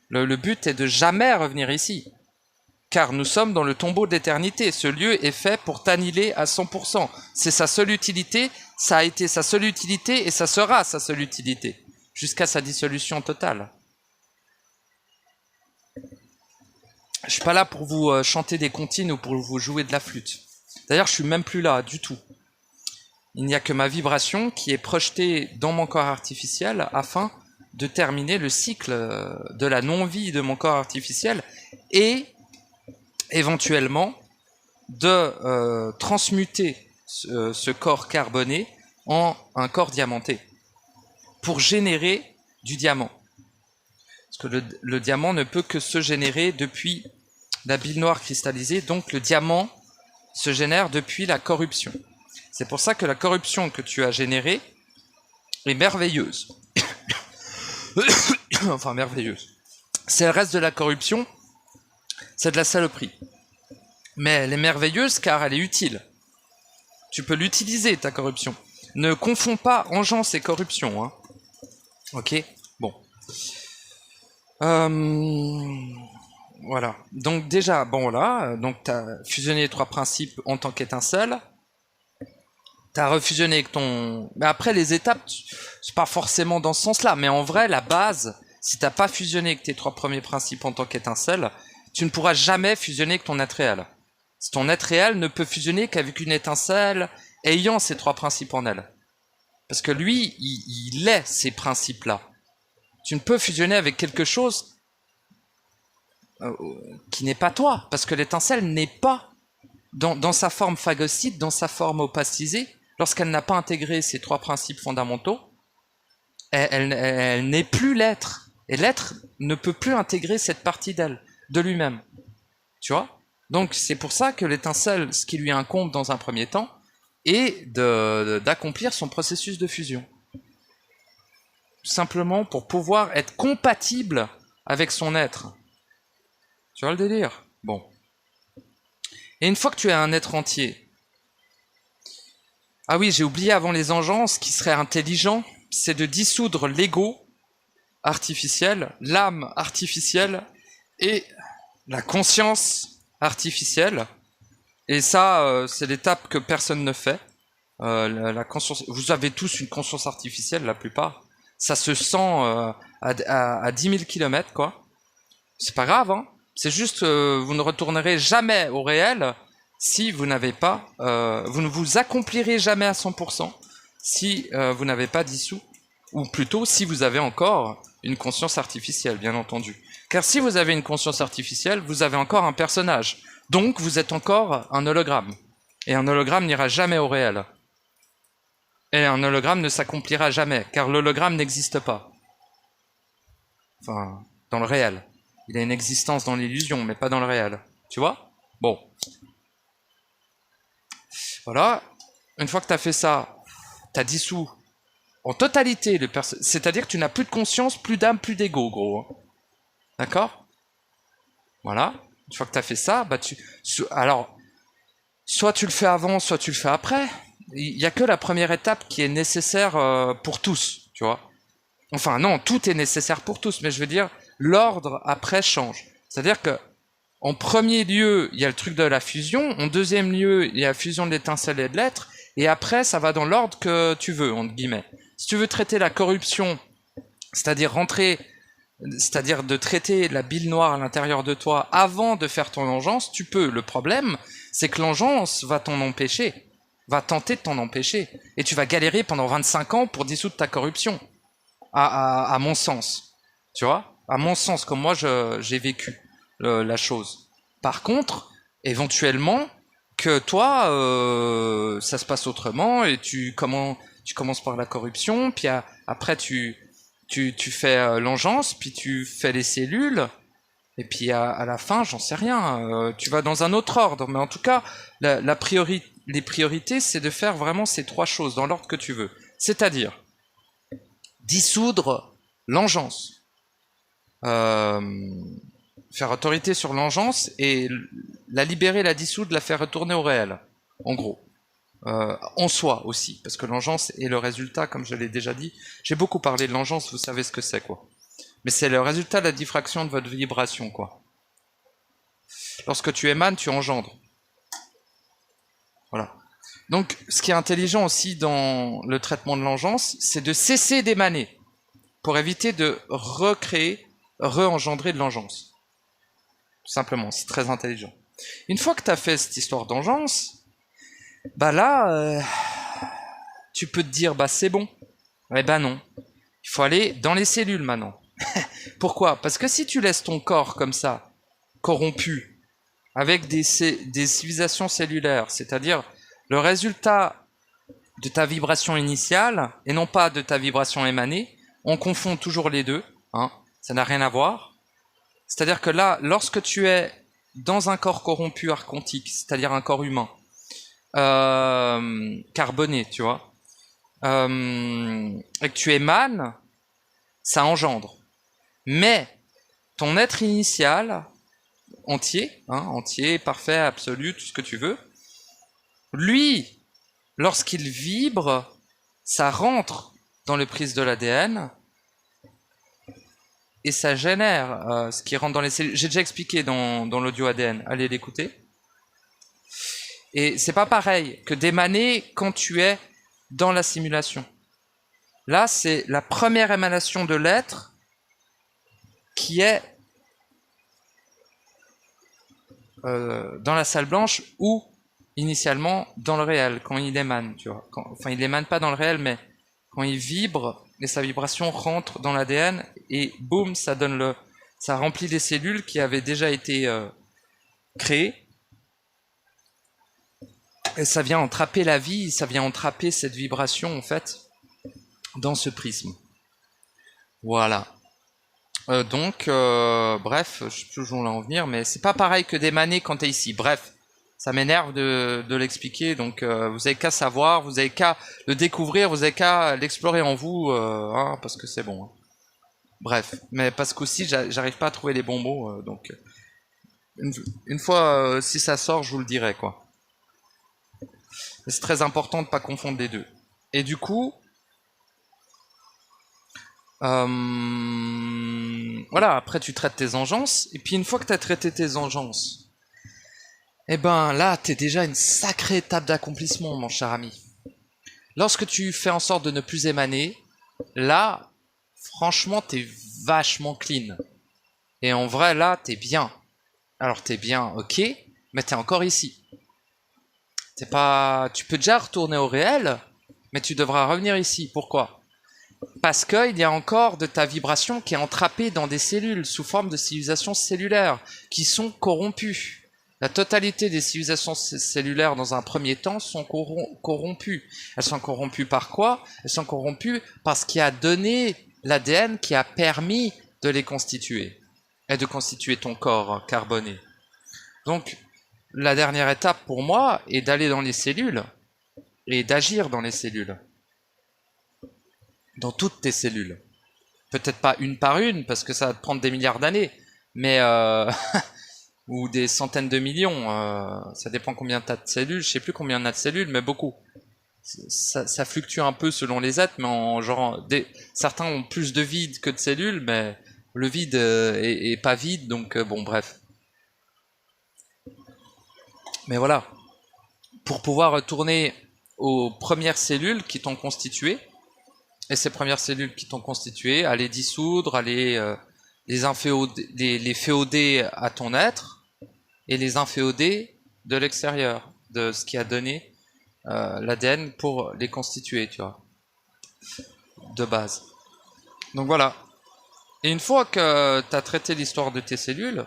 Le but est de jamais revenir ici. Car nous sommes dans le tombeau d'éternité. Ce lieu est fait pour t'annihiler à 100%. C'est sa seule utilité, ça a été sa seule utilité et ça sera sa seule utilité. Jusqu'à sa dissolution totale. Je suis pas là pour vous chanter des comptines ou pour vous jouer de la flûte. D'ailleurs, je suis même plus là, du tout. il n'y a que ma vibration qui est projetée dans mon corps artificiel afin de terminer le cycle de la non-vie de mon corps artificiel et éventuellement de transmuter ce corps carboné en un corps diamanté pour générer du diamant. Parce que le diamant ne peut que se générer depuis la bile noire cristallisée, donc le diamant se génère depuis la corruption. C'est pour ça que la corruption que tu as générée est merveilleuse. Enfin, merveilleuse. C'est le reste de la corruption, c'est de la saloperie. Mais elle est merveilleuse car elle est utile. Tu peux l'utiliser, ta corruption. Ne confonds pas engeance et corruption. Hein. Ok. Bon. Voilà. Donc déjà, bon là, donc tu as fusionné les trois principes en tant qu'étincelle. Tu as refusionné avec ton... Mais après, les étapes, c'est pas forcément dans ce sens-là. Mais en vrai, la base, si tu n'as pas fusionné avec tes trois premiers principes en tant qu'étincelle, tu ne pourras jamais fusionner avec ton être réel. Ton être réel ne peut fusionner qu'avec une étincelle ayant ces trois principes en elle. Parce que lui, il est ces principes-là. Tu ne peux fusionner avec quelque chose qui n'est pas toi. Parce que l'étincelle n'est pas dans sa forme phagocyte, dans sa forme opacisée. Lorsqu'elle n'a pas intégré ces trois principes fondamentaux, elle n'est plus l'être. Et l'être ne peut plus intégrer cette partie d'elle, de lui-même. Tu vois ? Donc c'est pour ça que l'étincelle, ce qui lui incombe dans un premier temps, est d'accomplir son processus de fusion. Tout simplement pour pouvoir être compatible avec son être. Tu vois le délire ? Bon. Et une fois que tu es un être entier... Ah oui, j'ai oublié avant les engeances, ce qui serait intelligent, c'est de dissoudre l'ego artificiel, l'âme artificielle et la conscience artificielle. Et ça, c'est l'étape que personne ne fait. La conscience, vous avez tous une conscience artificielle, la plupart. Ça se sent à 10 000 km, quoi. C'est pas grave, hein. C'est juste, vous ne retournerez jamais au réel si vous n'avez pas... vous ne vous accomplirez jamais à 100% si vous n'avez pas dissous. Ou plutôt, si vous avez encore une conscience artificielle, bien entendu. Car si vous avez une conscience artificielle, vous avez encore un personnage. Donc, vous êtes encore un hologramme. Et un hologramme n'ira jamais au réel. Et un hologramme ne s'accomplira jamais, car l'hologramme n'existe pas. Enfin, dans le réel. Il a une existence dans l'illusion, mais pas dans le réel. Tu vois ? Bon. Voilà. Une fois que tu as fait ça, tu as dissous en totalité le personnage. C'est-à-dire que tu n'as plus de conscience, plus d'âme, plus d'ego, gros. D'accord ? Voilà. Une fois que tu as fait ça, bah alors, soit tu le fais avant, soit tu le fais après. Il n'y a que la première étape qui est nécessaire pour tous, tu vois. Enfin, non, tout est nécessaire pour tous, mais je veux dire, l'ordre après change. C'est-à-dire que en premier lieu, il y a le truc de la fusion. En deuxième lieu, il y a la fusion de l'étincelle et de l'être. Et après, ça va dans l'ordre que tu veux, entre guillemets. Si tu veux traiter la corruption, c'est-à-dire de traiter la bile noire à l'intérieur de toi avant de faire ton engeance, tu peux. Le problème, c'est que l'engeance va t'en empêcher, va tenter de t'en empêcher. Et tu vas galérer pendant 25 ans pour dissoudre ta corruption. À mon sens. Tu vois ? À mon sens, comme moi j'ai vécu la chose. Par contre, éventuellement, que toi, ça se passe autrement et tu commences par la corruption, puis après tu fais l'engeance, puis tu fais les cellules, et puis à la fin, j'en sais rien, tu vas dans un autre ordre. Mais en tout cas, les priorités, c'est de faire vraiment ces trois choses dans l'ordre que tu veux. C'est-à-dire dissoudre l'engeance, faire autorité sur l'engeance et la libérer, la dissoudre, la faire retourner au réel, en gros. En soi aussi, parce que l'engeance est le résultat, comme je l'ai déjà dit. J'ai beaucoup parlé de l'engeance, vous savez ce que c'est, quoi. Mais c'est le résultat de la diffraction de votre vibration, quoi. Lorsque tu émanes, tu engendres. Voilà. Donc, ce qui est intelligent aussi dans le traitement de l'engeance, c'est de cesser d'émaner, pour éviter de recréer, re-engendrer de l'engeance. Tout simplement, c'est très intelligent. Une fois que tu as fait cette histoire d'engeance, bah là, tu peux te dire, bah c'est bon. Eh ben non. Il faut aller dans les cellules maintenant. Pourquoi? Parce que si tu laisses ton corps comme ça, corrompu, avec des civilisations cellulaires, c'est-à-dire le résultat de ta vibration initiale, et non pas de ta vibration émanée, on confond toujours les deux, hein, ça n'a rien à voir. C'est-à-dire que là, lorsque tu es dans un corps corrompu archontique, c'est-à-dire un corps humain, carboné, tu vois, et que tu émanes, ça engendre. Mais ton être initial, entier, hein, entier, parfait, absolu, tout ce que tu veux, lui, lorsqu'il vibre, ça rentre dans le prisme de l'ADN et ça génère ce qui rentre dans les cellules. J'ai déjà expliqué dans l'audio ADN, allez l'écouter. Et c'est pas pareil que d'émaner quand tu es dans la simulation. Là, c'est la première émanation de l'être qui est dans la salle blanche ou initialement dans le réel, quand il émane, tu vois. Enfin, il émane pas dans le réel, mais quand il vibre, et sa vibration rentre dans l'ADN, et boum, ça donne ça remplit les cellules qui avaient déjà été créées, et ça vient entraper la vie, ça vient entraper cette vibration, en fait, dans ce prisme. Voilà. Bref, je sais plus où on va en venir, mais c'est pas pareil que d'émaner quand t'es ici. Bref, ça m'énerve de l'expliquer, donc vous avez qu'à savoir, vous avez qu'à le découvrir, vous avez qu'à l'explorer en vous, hein, parce que c'est bon. Hein. Bref, mais parce qu'aussi j'arrive pas à trouver les bons mots, donc une fois si ça sort, je vous le dirai quoi. C'est très important de pas confondre les deux. Et du coup, voilà, après tu traites tes engeances, et puis une fois que tu as traité tes engeances, eh ben là, t'es déjà une sacrée étape d'accomplissement, mon cher ami. Lorsque tu fais en sorte de ne plus émaner, là, franchement, t'es vachement clean. Et en vrai, là, t'es bien. Alors t'es bien, ok, mais t'es encore ici. T'es pas... Tu peux déjà retourner au réel, mais tu devras revenir ici. Pourquoi? Parce qu'il y a encore de ta vibration qui est entrappée dans des cellules sous forme de civilisations cellulaires qui sont corrompues. La totalité des civilisations cellulaires dans un premier temps sont corrompues. Elles sont corrompues par quoi? Elles sont corrompues par ce qui a donné l'ADN qui a permis de les constituer et de constituer ton corps carboné. Donc, la dernière étape pour moi est d'aller dans les cellules et d'agir dans les cellules. Dans toutes tes cellules. Peut-être pas une par une, parce que ça va te prendre des milliards d'années, mais ou des centaines de millions, ça dépend combien tu as de cellules, je sais plus combien on a de cellules, mais beaucoup. Ça fluctue un peu selon les êtres, mais certains ont plus de vide que de cellules, mais le vide est pas vide, donc bon bref. Mais voilà, pour pouvoir retourner aux premières cellules qui t'ont constitué, et ces premières cellules qui t'ont constitué, à les dissoudre, à les féoder à ton être, et les inféoder de l'extérieur, de ce qui a donné l'ADN pour les constituer, tu vois, de base. Donc voilà. Et une fois que tu as traité l'histoire de tes cellules,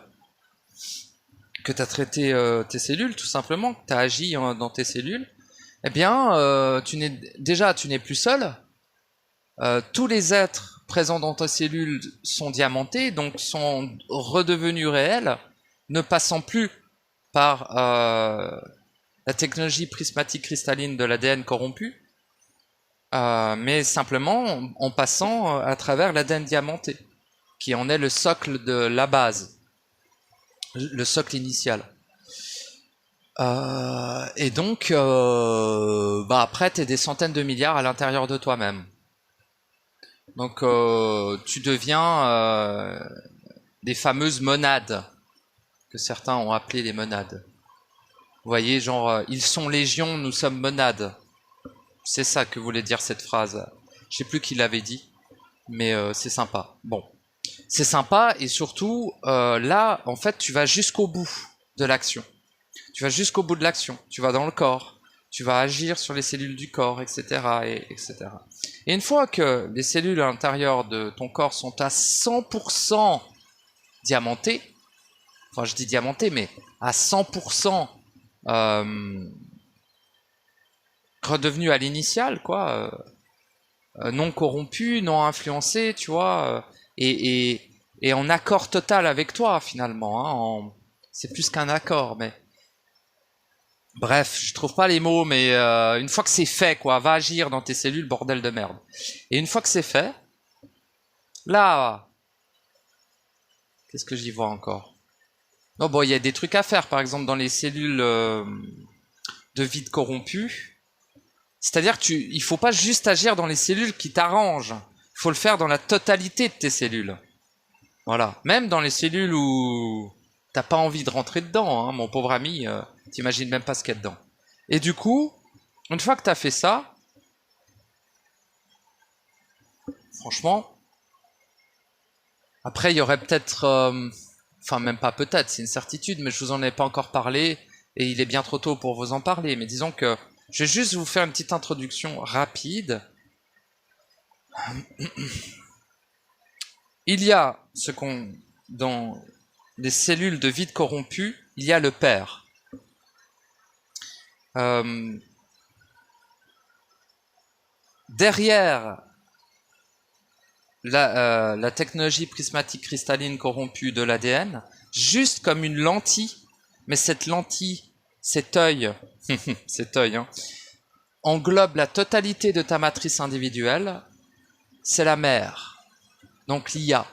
que tu as traité tes cellules, tout simplement, que tu as agi dans tes cellules, eh bien, tu n'es plus seul. Tous les êtres présents dans tes cellules sont diamantés, donc sont redevenus réels, ne passant plus par la technologie prismatique cristalline de l'ADN corrompu, mais simplement en passant à travers l'ADN diamanté, qui en est le socle de la base, le socle initial. Et donc, après, t'es des centaines de milliards à l'intérieur de toi-même. Donc, tu deviens des fameuses monades, que certains ont appelées les monades. Vous voyez, genre, ils sont légion, nous sommes monades. C'est ça que voulait dire cette phrase. Je sais plus qui l'avait dit, mais c'est sympa. Bon, c'est sympa, et surtout, là, en fait, tu vas jusqu'au bout de l'action. Tu vas jusqu'au bout de l'action. Tu vas dans le corps. tu vas agir sur les cellules du corps, etc., etc. Et une fois que les cellules à l'intérieur de ton corps sont à 100% diamantées, enfin je dis diamantées, mais à 100% redevenues à l'initial, quoi, non corrompues, non influencées, tu vois, et en accord total avec toi, finalement, hein, c'est plus qu'un accord, mais... Bref, je trouve pas les mots, mais une fois que c'est fait, quoi, va agir dans tes cellules, bordel de merde. Et une fois que c'est fait, là, qu'est-ce que j'y vois encore? Oh bon, il y a des trucs à faire, par exemple dans les cellules de vide corrompu. C'est-à-dire il faut pas juste agir dans les cellules qui t'arrangent. Il faut le faire dans la totalité de tes cellules. Voilà. Même dans les cellules où t'as pas envie de rentrer dedans, hein, mon pauvre ami, t'imagines même pas ce qu'il y a dedans. Et du coup, une fois que t'as fait ça, franchement, après il y aurait peut-être, enfin même pas peut-être, c'est une certitude, mais je vous en ai pas encore parlé, et il est bien trop tôt pour vous en parler, mais disons que je vais juste vous faire une petite introduction rapide. Il y a ce qu'on, dans les cellules de vide corrompu, il y a le père. Derrière la technologie prismatique cristalline corrompue de l'ADN, juste comme une lentille, mais cette lentille, cet œil, cet œil, hein, englobe la totalité de ta matrice individuelle, c'est la mère. Donc l'IA,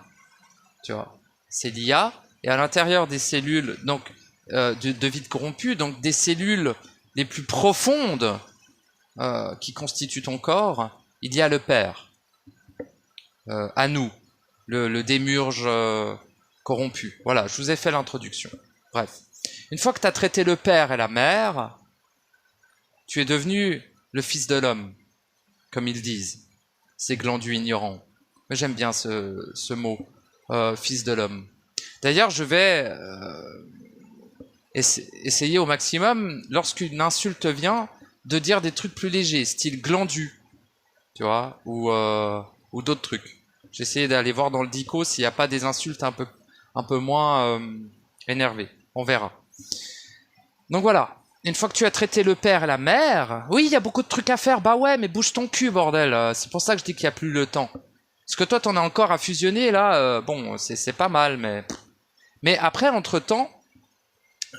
tu vois, c'est l'IA, et à l'intérieur des cellules donc de vide corrompu, donc des cellules les plus profondes qui constituent ton corps, il y a le père, à nous, le démiurge corrompu. Voilà, je vous ai fait l'introduction. Bref, une fois que tu as traité le père et la mère, tu es devenu le fils de l'homme, comme ils disent, ces glandus ignorants. Mais j'aime bien ce mot, fils de l'homme. D'ailleurs, je vais essayer au maximum, lorsqu'une insulte vient, de dire des trucs plus légers, style glandu, tu vois, ou d'autres trucs. J'ai essayé d'aller voir dans le dico s'il n'y a pas des insultes un peu moins énervées. On verra. Donc voilà. Une fois que tu as traité le père et la mère, oui, il y a beaucoup de trucs à faire. Bah ouais, mais bouge ton cul, bordel. C'est pour ça que je dis qu'il n'y a plus le temps. Parce que toi, t'en as encore à fusionner, là. Bon, c'est pas mal, mais... Mais après, entre-temps,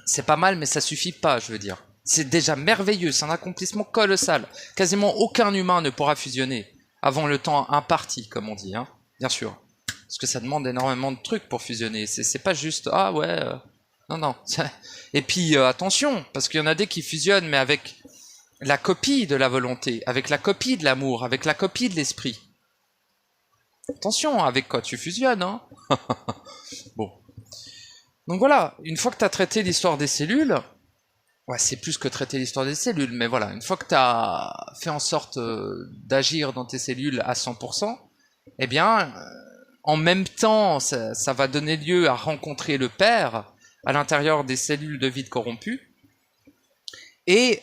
c'est pas mal, mais ça suffit pas, je veux dire. C'est déjà merveilleux, c'est un accomplissement colossal. Quasiment aucun humain ne pourra fusionner avant le temps imparti, comme on dit, hein. Bien sûr. Parce que ça demande énormément de trucs pour fusionner. C'est pas juste, ah ouais... Non, non. Et puis, attention, parce qu'il y en a des qui fusionnent, mais avec la copie de la volonté, avec la copie de l'amour, avec la copie de l'esprit. Attention, avec quoi tu fusionnes, hein. Bon. Donc voilà, une fois que tu as traité l'histoire des cellules, ouais, c'est plus que traiter l'histoire des cellules, mais voilà, une fois que tu as fait en sorte d'agir dans tes cellules à 100%, eh bien, en même temps, ça va donner lieu à rencontrer le père à l'intérieur des cellules de vide corrompu, et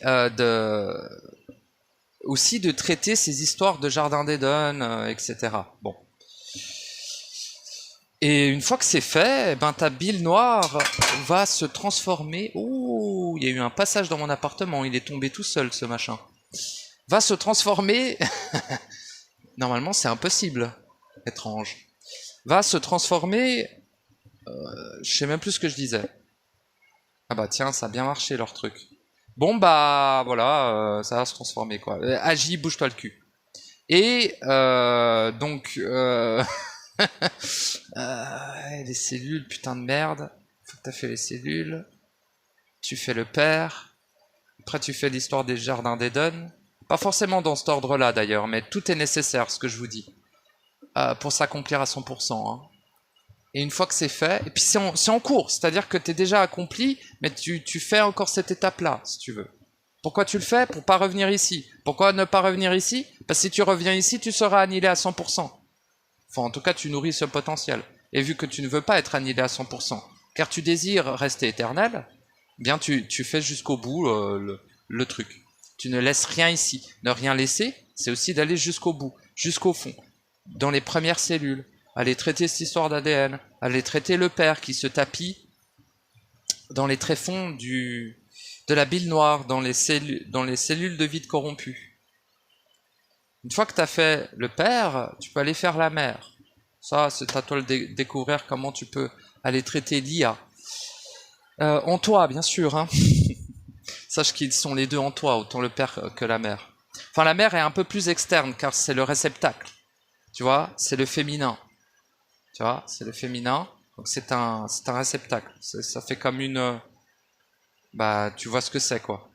aussi de traiter ces histoires de jardin d'Eden, etc. Bon. Et une fois que c'est fait, ben ta bile noire va se transformer... Oh, il y a eu un passage dans mon appartement, il est tombé tout seul ce machin. Va se transformer... Normalement c'est impossible. Étrange. Va se transformer... je sais même plus ce que je disais. Ah bah tiens, ça a bien marché leur truc. Bon bah voilà, ça va se transformer quoi. Agis, bouge-toi le cul. Et donc... les cellules, putain de merde. Faut que t'as fait les cellules. Tu fais le père. Après tu fais l'histoire des jardins d'Eden. Pas forcément dans cet ordre-là d'ailleurs, mais tout est nécessaire, ce que je vous dis. Pour s'accomplir à 100%. Hein. Et une fois que c'est fait, et puis c'est en cours, c'est-à-dire que t'es déjà accompli, mais tu fais encore cette étape-là, si tu veux. Pourquoi tu le fais? Pour pas revenir ici. Pourquoi ne pas revenir ici? Parce que si tu reviens ici, tu seras annihilé à 100%. Enfin, en tout cas, tu nourris ce potentiel. Et vu que tu ne veux pas être annihilé à 100%, car tu désires rester éternel, eh bien tu fais jusqu'au bout le truc. Tu ne laisses rien ici. Ne rien laisser, c'est aussi d'aller jusqu'au bout, jusqu'au fond, dans les premières cellules, aller traiter cette histoire d'ADN, aller traiter le père qui se tapit dans les tréfonds de la bile noire, dans les cellules de vide corrompues. Une fois que tu as fait le père, tu peux aller faire la mère. Ça, c'est à toi de découvrir comment tu peux aller traiter l'IA. En toi, bien sûr. Hein. Sache qu'ils sont les deux en toi, autant le père que la mère. Enfin, la mère est un peu plus externe, car c'est le réceptacle. Tu vois, c'est le féminin. Tu vois, c'est le féminin. Donc c'est un réceptacle. Ça fait comme une... Bah, tu vois ce que c'est, quoi.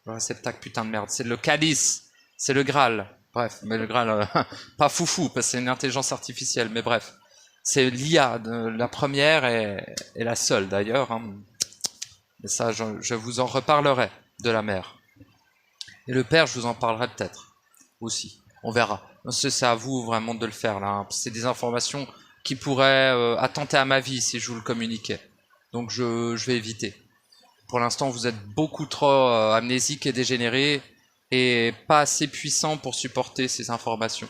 Le réceptacle, putain de merde. C'est le calice. C'est le Graal. Bref, mais le Graal, pas foufou, parce que c'est une intelligence artificielle, mais bref. C'est l'IA, la première et la seule, d'ailleurs. Hein. Mais ça, je vous en reparlerai, de la mère. Et le père, je vous en parlerai peut-être, aussi. On verra. C'est à vous, vraiment, de le faire, là. Hein. C'est des informations qui pourraient attenter à ma vie si je vous le communiquais. Donc je vais éviter. Pour l'instant, vous êtes beaucoup trop amnésique et dégénéré et pas assez puissant pour supporter ces informations.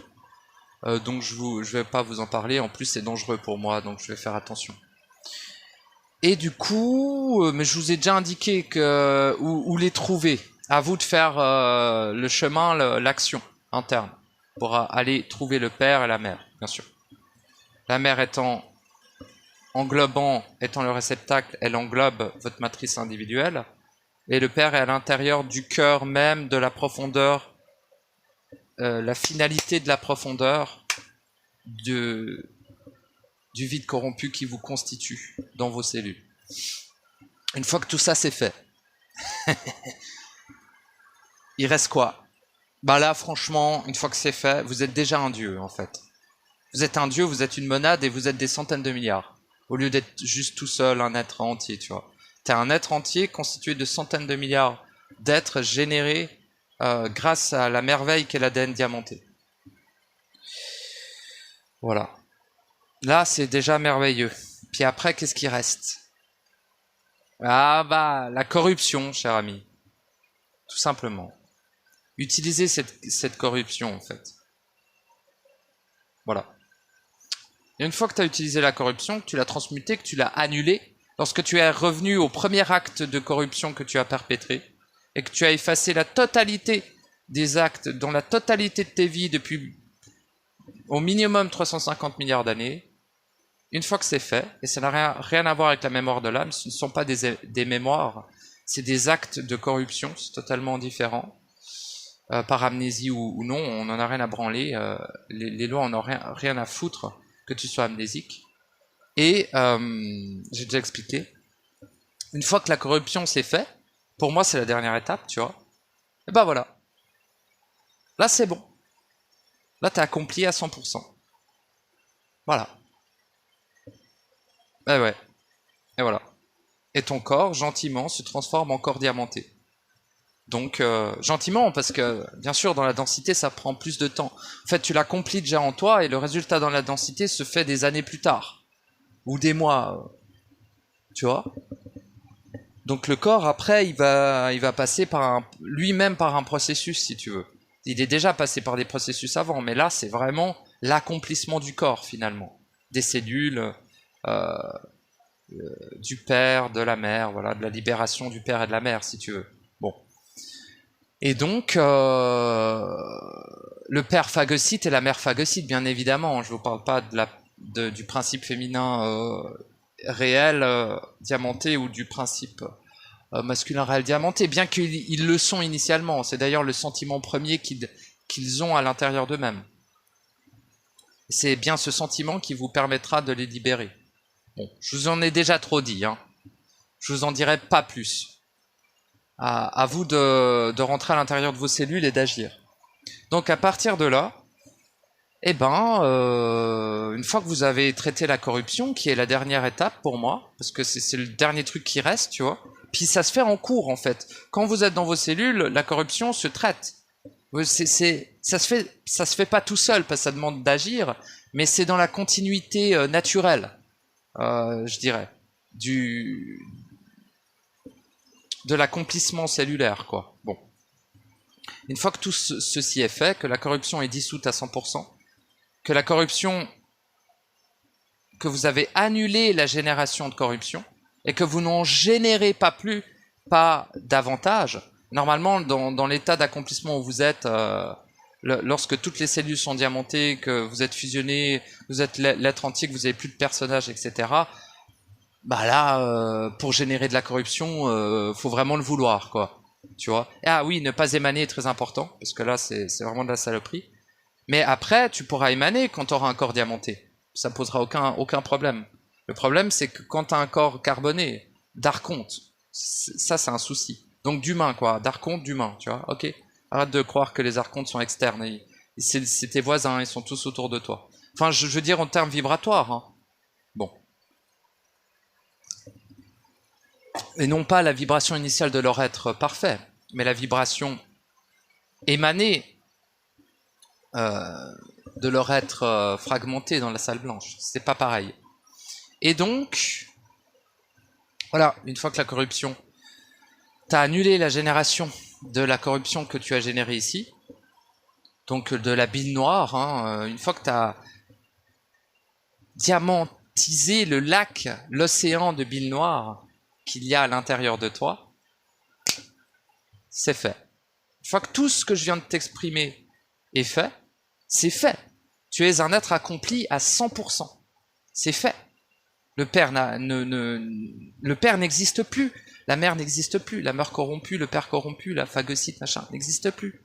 Donc je vais pas vous en parler. En plus, c'est dangereux pour moi, donc je vais faire attention. Et du coup, mais je vous ai déjà indiqué où les trouver. À vous de faire le chemin, l'action interne pour aller trouver le père et la mère, bien sûr. La mère étant le réceptacle, elle englobe votre matrice individuelle. Et le père est à l'intérieur du cœur même, de la profondeur, la finalité de la profondeur du vide corrompu qui vous constitue dans vos cellules. Une fois que tout ça c'est fait, il reste quoi? Bah là, franchement, une fois que c'est fait, vous êtes déjà un dieu, en fait. Vous êtes un dieu, vous êtes une monade et vous êtes des centaines de milliards. Au lieu d'être juste tout seul, un être entier, tu vois. T'es un être entier constitué de centaines de milliards d'êtres générés grâce à la merveille qu'est l'ADN diamanté. Voilà. Là, c'est déjà merveilleux. Puis après, qu'est-ce qui reste? Ah bah, la corruption, cher ami. Tout simplement. Utilisez cette corruption, en fait. Voilà. Et une fois que tu as utilisé la corruption, que tu l'as transmutée, que tu l'as annulée, lorsque tu es revenu au premier acte de corruption que tu as perpétré, et que tu as effacé la totalité des actes dans la totalité de tes vies depuis au minimum 350 milliards d'années, une fois que c'est fait, et ça n'a rien à voir avec la mémoire de l'âme, ce ne sont pas des mémoires, c'est des actes de corruption, c'est totalement différent. Par amnésie ou non, on n'en a rien à branler, les lois en ont rien à foutre que tu sois amnésique. Et j'ai déjà expliqué, une fois que la corruption s'est fait, pour moi c'est la dernière étape, tu vois, et ben voilà. Là c'est bon. Là t'as accompli à 100%. Voilà. Et ouais. Et voilà. Et ton corps, gentiment, se transforme en corps diamanté. Donc, gentiment, parce que, bien sûr, dans la densité, ça prend plus de temps. En fait, tu l'accomplis déjà en toi, et le résultat dans la densité se fait des années plus tard. Ou des mois. Tu vois? Donc le corps, après, il va passer lui-même par un processus, si tu veux. Il est déjà passé par des processus avant, mais là, c'est vraiment l'accomplissement du corps, finalement. Des cellules, du père, de la mère, voilà, de la libération du père et de la mère, si tu veux. Bon. Et donc, le père phagocyte et la mère phagocyte, bien évidemment. Je ne vous parle pas du principe féminin réel diamanté ou du principe masculin réel diamanté, bien qu'ils le sont initialement. C'est d'ailleurs le sentiment premier qu'ils ont à l'intérieur d'eux-mêmes. C'est bien ce sentiment qui vous permettra de les libérer. Bon, je vous en ai déjà trop dit, hein. Je vous en dirai pas plus. À vous de rentrer à l'intérieur de vos cellules et d'agir. Donc à partir de là, eh ben, une fois que vous avez traité la corruption, qui est la dernière étape pour moi, parce que c'est le dernier truc qui reste, tu vois, puis ça se fait en cours en fait. Quand vous êtes dans vos cellules, la corruption se traite. Ça se fait pas tout seul, parce que ça demande d'agir, mais c'est dans la continuité naturelle, je dirais, de l'accomplissement cellulaire, quoi. Bon. Une fois que tout ceci est fait, que la corruption est dissoute à 100%, que la corruption, que vous avez annulé la génération de corruption, et que vous n'en générez pas davantage, normalement, dans l'état d'accomplissement où vous êtes, lorsque toutes les cellules sont diamantées, que vous êtes fusionné, vous êtes l'être entier, que vous n'avez plus de personnages, etc., bah là, pour générer de la corruption, faut vraiment le vouloir, quoi. Tu vois. Ah oui, ne pas émaner est très important, parce que là, c'est vraiment de la saloperie. Mais après, tu pourras émaner quand tu auras un corps diamanté. Ça posera aucun problème. Le problème, c'est que quand tu as un corps carboné, d'archonte, ça, c'est un souci. Donc d'humain, quoi. D'archonte, d'humain, tu vois. Ok. Arrête de croire que les archontes sont externes. C'est tes voisins, ils sont tous autour de toi. Enfin, je veux dire en termes vibratoires. Hein. Bon. Et non pas la vibration initiale de leur être parfait, mais la vibration émanée de leur être fragmenté dans la salle blanche. C'est pas pareil. Et donc, voilà, une fois que la corruption, t'as annulé la génération de la corruption que tu as générée ici, donc de la bile noire, hein, une fois que t'as diamantisé le lac, l'océan de bile noire qu'il y a à l'intérieur de toi, c'est fait. Une fois que tout ce que je viens de t'exprimer est fait, c'est fait. Tu es un être accompli à 100%. C'est fait. Le père n'existe plus. La mère n'existe plus. La mère corrompue, le père corrompu, la phagocyte, machin, n'existe plus.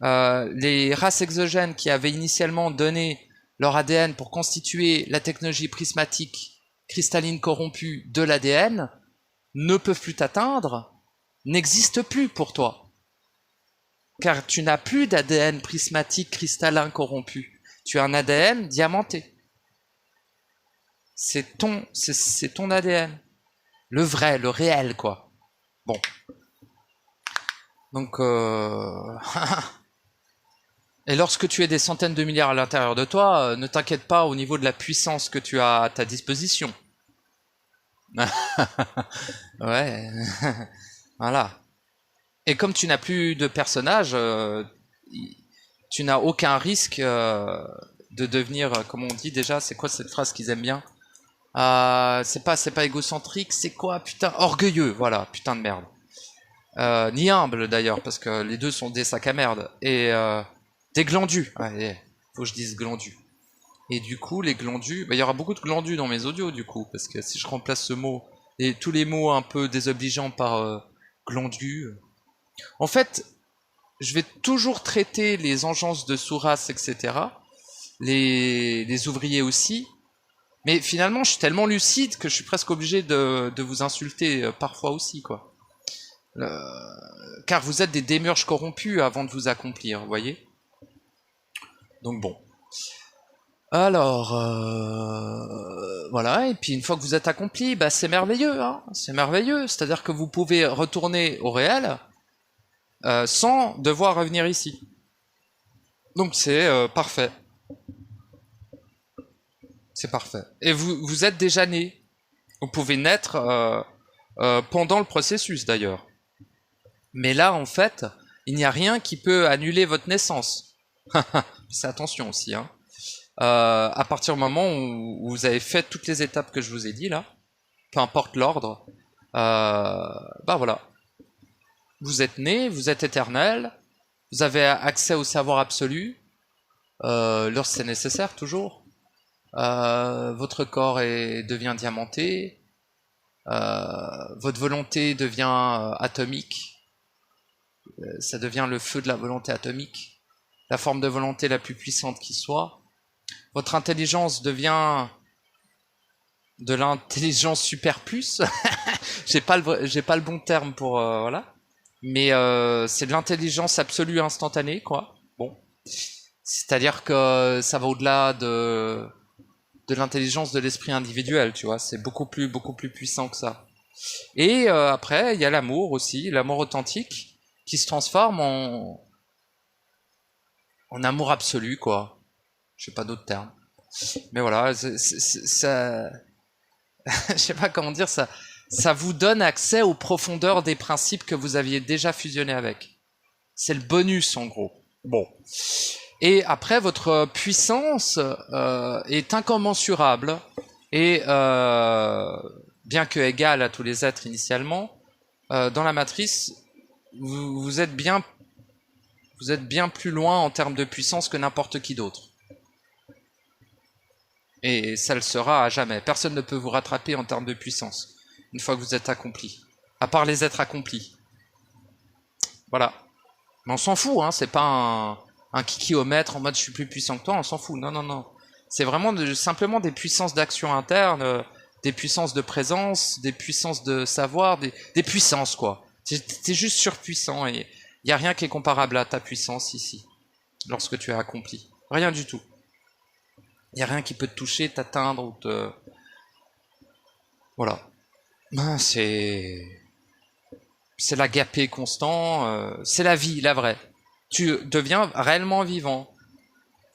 Les races exogènes qui avaient initialement donné leur ADN pour constituer la technologie prismatique cristalline corrompue de l'ADN ne peuvent plus t'atteindre, n'existent plus pour toi. Car tu n'as plus d'ADN prismatique cristallin corrompu. Tu as un ADN diamanté. C'est ton ADN. Le vrai, le réel, quoi. Bon. Donc, et lorsque tu as des centaines de milliards à l'intérieur de toi, ne t'inquiète pas au niveau de la puissance que tu as à ta disposition. Ouais. Voilà. Et comme tu n'as plus de personnage, tu n'as aucun risque de devenir, comme on dit déjà, c'est quoi cette phrase qu'ils aiment bien? C'est pas égocentrique, c'est quoi? Putain, orgueilleux, voilà, putain de merde. Ni humble d'ailleurs, parce que les deux sont des sacs à merde. Et des glandus. Ouais, faut que je dise glandus. Et du coup, les glandus, bah, y aura beaucoup de glandus dans mes audios du coup, parce que si je remplace ce mot et tous les mots un peu désobligeants par glandus. En fait, je vais toujours traiter les engences de sous-race, etc. Les ouvriers aussi. Mais finalement, je suis tellement lucide que je suis presque obligé de vous insulter parfois aussi, quoi. Car vous êtes des démurges corrompus avant de vous accomplir, vous voyez. Donc bon. Alors, voilà, et puis une fois que vous êtes accompli, bah c'est merveilleux, hein, c'est merveilleux. C'est-à-dire que vous pouvez retourner au réel sans devoir revenir ici. Donc c'est parfait. C'est parfait. Et vous êtes déjà né. Vous pouvez naître pendant le processus d'ailleurs. Mais là, en fait, il n'y a rien qui peut annuler votre naissance. C'est attention aussi, hein. À partir du moment où vous avez fait toutes les étapes que je vous ai dit là, peu importe l'ordre, bah voilà. Vous êtes né, vous êtes éternel, vous avez accès au savoir absolu, lorsque c'est nécessaire toujours. Votre corps devient diamanté, votre volonté devient atomique, ça devient le feu de la volonté atomique, la forme de volonté la plus puissante qui soit. Votre intelligence devient de l'intelligence super plus. j'ai pas le bon terme pour voilà, mais c'est de l'intelligence absolue instantanée, quoi. Bon, c'est-à-dire que ça va au-delà de l'intelligence de l'esprit individuel, tu vois. C'est beaucoup plus puissant que ça. Et après, il y a l'amour aussi, l'amour authentique, qui se transforme en amour absolu, quoi. Je sais pas d'autres termes. Mais voilà, ça, je sais pas comment dire, ça vous donne accès aux profondeurs des principes que vous aviez déjà fusionnés avec. C'est le bonus en gros. Bon. Et après, votre puissance est incommensurable et bien que égale à tous les êtres initialement, dans la matrice, vous êtes bien plus loin en termes de puissance que n'importe qui d'autre. Et ça le sera à jamais. Personne ne peut vous rattraper en termes de puissance une fois que vous êtes accompli. À part les êtres accomplis. Voilà. Mais on s'en fout, hein. C'est pas un kikiomètre en mode je suis plus puissant que toi, on s'en fout. Non, non, non. C'est vraiment simplement des puissances d'action interne, des puissances de présence, des puissances de savoir, des puissances quoi. T'es juste surpuissant et il n'y a rien qui est comparable à ta puissance ici, lorsque tu as accompli. Rien du tout. Il n'y a rien qui peut te toucher, t'atteindre ou te... Voilà. Ben, c'est l'agapé constant, c'est la vie, la vraie. Tu deviens réellement vivant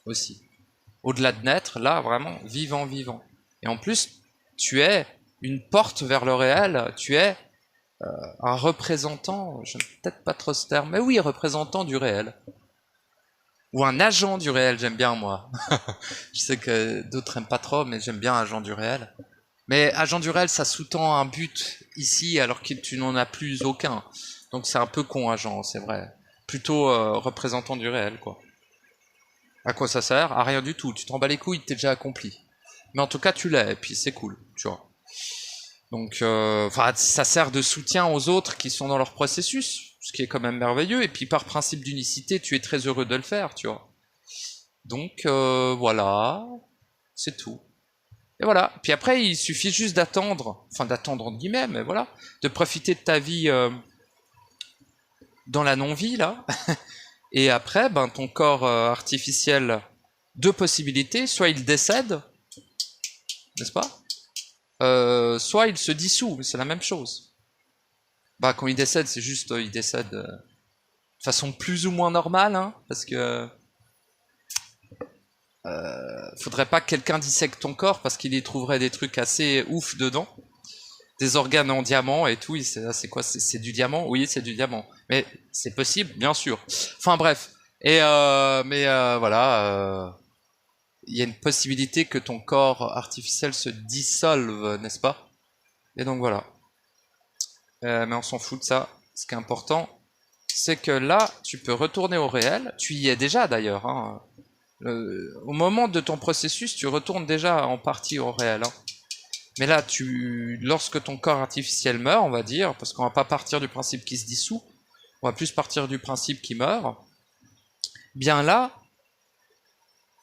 aussi. Au-delà de naître, là, vraiment, vivant, vivant. Et en plus, tu es une porte vers le réel, tu es un représentant, je n'aime peut-être pas trop ce terme, mais oui, représentant du réel. Ou un agent du réel, j'aime bien moi. Je sais que d'autres aiment pas trop, mais j'aime bien agent du réel. Mais agent du réel, ça sous-tend un but ici, alors que tu n'en as plus aucun. Donc c'est un peu con, agent, c'est vrai. Plutôt représentant du réel, quoi. À quoi ça sert? À rien du tout. Tu t'en bats les couilles, t'es déjà accompli. Mais en tout cas, tu l'es, et puis c'est cool, tu vois. Donc, ça sert de soutien aux autres qui sont dans leur processus, ce qui est quand même merveilleux. Et puis par principe d'unicité, tu es très heureux de le faire, tu vois. Donc voilà, c'est tout. Et voilà. Puis après, il suffit juste d'attendre, enfin d'attendre entre guillemets, mais voilà, de profiter de ta vie dans la non-vie là. Et après, ben ton corps artificiel, deux possibilités, soit il décède, n'est-ce pas? Soit il se dissout, c'est la même chose. Bah quand il décède, c'est juste il décède de façon plus ou moins normale, hein, parce que faudrait pas que quelqu'un dissèque ton corps parce qu'il y trouverait des trucs assez ouf dedans. Des organes en diamant et tout, c'est quoi? C'est du diamant? Oui, c'est du diamant. Mais c'est possible, bien sûr. Enfin bref. Et voilà, il y a une possibilité que ton corps artificiel se dissolve, n'est-ce pas? Et donc voilà. Mais on s'en fout de ça. Ce qui est important, c'est que là, tu peux retourner au réel. Tu y es déjà d'ailleurs. Hein. Au moment de ton processus, tu retournes déjà en partie au réel. Hein. Mais là, lorsque ton corps artificiel meurt, on va dire, parce qu'on va pas partir du principe qu'il se dissout, on va plus partir du principe qu'il meurt, bien là,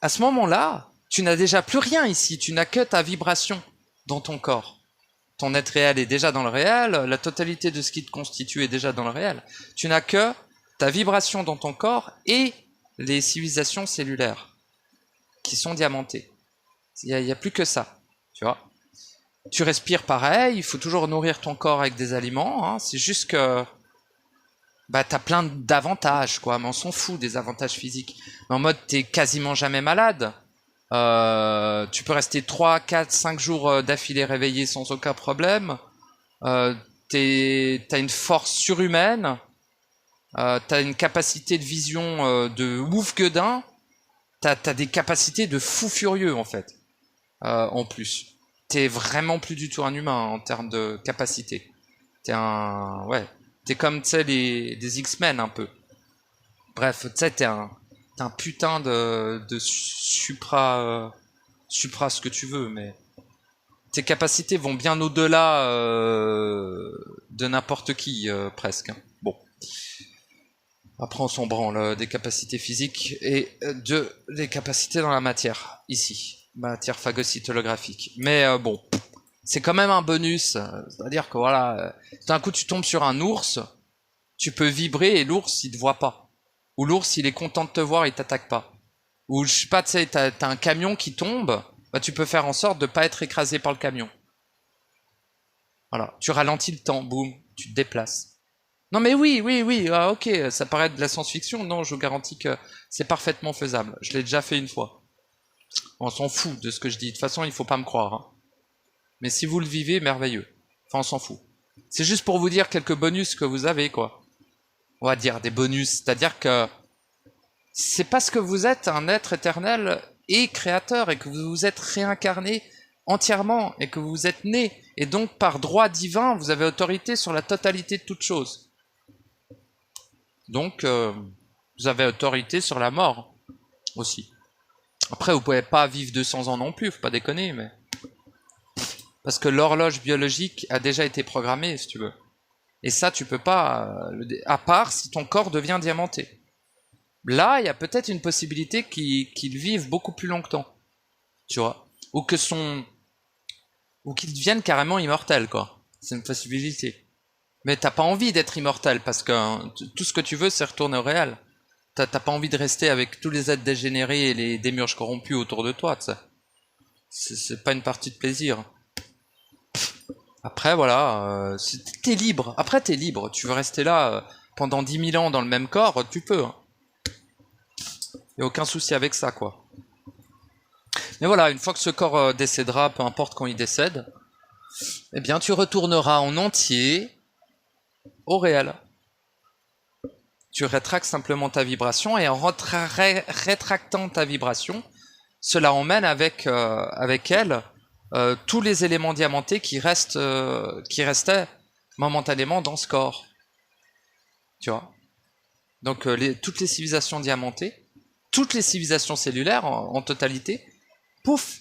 à ce moment-là, tu n'as déjà plus rien ici, tu n'as que ta vibration dans ton corps. Ton être réel est déjà dans le réel, la totalité de ce qui te constitue est déjà dans le réel. Tu n'as que ta vibration dans ton corps et les civilisations cellulaires qui sont diamantées. Il n'y a plus que ça, tu vois. Tu respires pareil, il faut toujours nourrir ton corps avec des aliments, hein. C'est juste que bah t'as plein d'avantages, quoi, mais on s'en fout des avantages physiques. Mais en mode t'es quasiment jamais malade. Tu peux rester 3, 4, 5 jours d'affilée réveillé sans aucun problème. T'as une force surhumaine. T'as une capacité de vision de ouf gueudin. T'as des capacités de fou furieux, en fait. En plus. T'es vraiment plus du tout un humain en termes de capacité. T'es comme, tu sais, des X-Men un peu. Bref, tu sais, t'es un putain de supra ce que tu veux, mais tes capacités vont bien au-delà de n'importe qui, presque. Hein. Bon. Après, on s'en branle des capacités physiques et des capacités dans la matière, ici. Matière phagocytolographique. Mais bon, c'est quand même un bonus. C'est-à-dire que voilà, d'un coup tu tombes sur un ours, tu peux vibrer et l'ours il te voit pas. Ou l'ours il est content de te voir, il t'attaque pas. Ou je sais pas, tu sais, t'as un camion qui tombe, bah tu peux faire en sorte de pas être écrasé par le camion. Voilà, tu ralentis le temps, boum, tu te déplaces. Non mais oui, ok, ça paraît de la science-fiction, non, je vous garantis que c'est parfaitement faisable. Je l'ai déjà fait une fois. On s'en fout de ce que je dis. De toute façon, il faut pas me croire. Hein. Mais si vous le vivez, merveilleux. Enfin, on s'en fout. C'est juste pour vous dire quelques bonus que vous avez, quoi. on va dire, des bonus. C'est-à-dire que c'est parce que vous êtes un être éternel et créateur et que vous vous êtes réincarné entièrement et que vous êtes né. Et donc, par droit divin, vous avez autorité sur la totalité de toutes choses. Donc, vous avez autorité sur la mort aussi. Après, vous pouvez pas vivre 200 ans non plus, faut pas déconner, mais... Parce que l'horloge biologique a déjà été programmée, si tu veux. Et ça, tu peux pas... à part si ton corps devient diamanté. Là, il y a peut-être une possibilité qu'il vive beaucoup plus longtemps. Tu vois. Ou qu'il devienne carrément immortel, quoi. C'est une possibilité. Mais t'as pas envie d'être immortel, parce que tout ce que tu veux, c'est retourner au réel. T'as pas envie de rester avec tous les êtres dégénérés et les démiurges corrompus autour de toi, tu sais. C'est pas une partie de plaisir. Après, voilà, t'es libre. Après, t'es libre. Tu veux rester là pendant 10 000 ans dans le même corps, tu peux. Hein. Y a aucun souci avec ça, quoi. Mais voilà, une fois que ce corps décédera, peu importe quand il décède, eh bien, tu retourneras en entier au réel. Tu rétractes simplement ta vibration et en rétractant ta vibration, cela emmène avec elle tous les éléments diamantés qui restaient momentanément dans ce corps. Tu vois. Donc toutes les civilisations diamantées, toutes les civilisations cellulaires en totalité, pouf,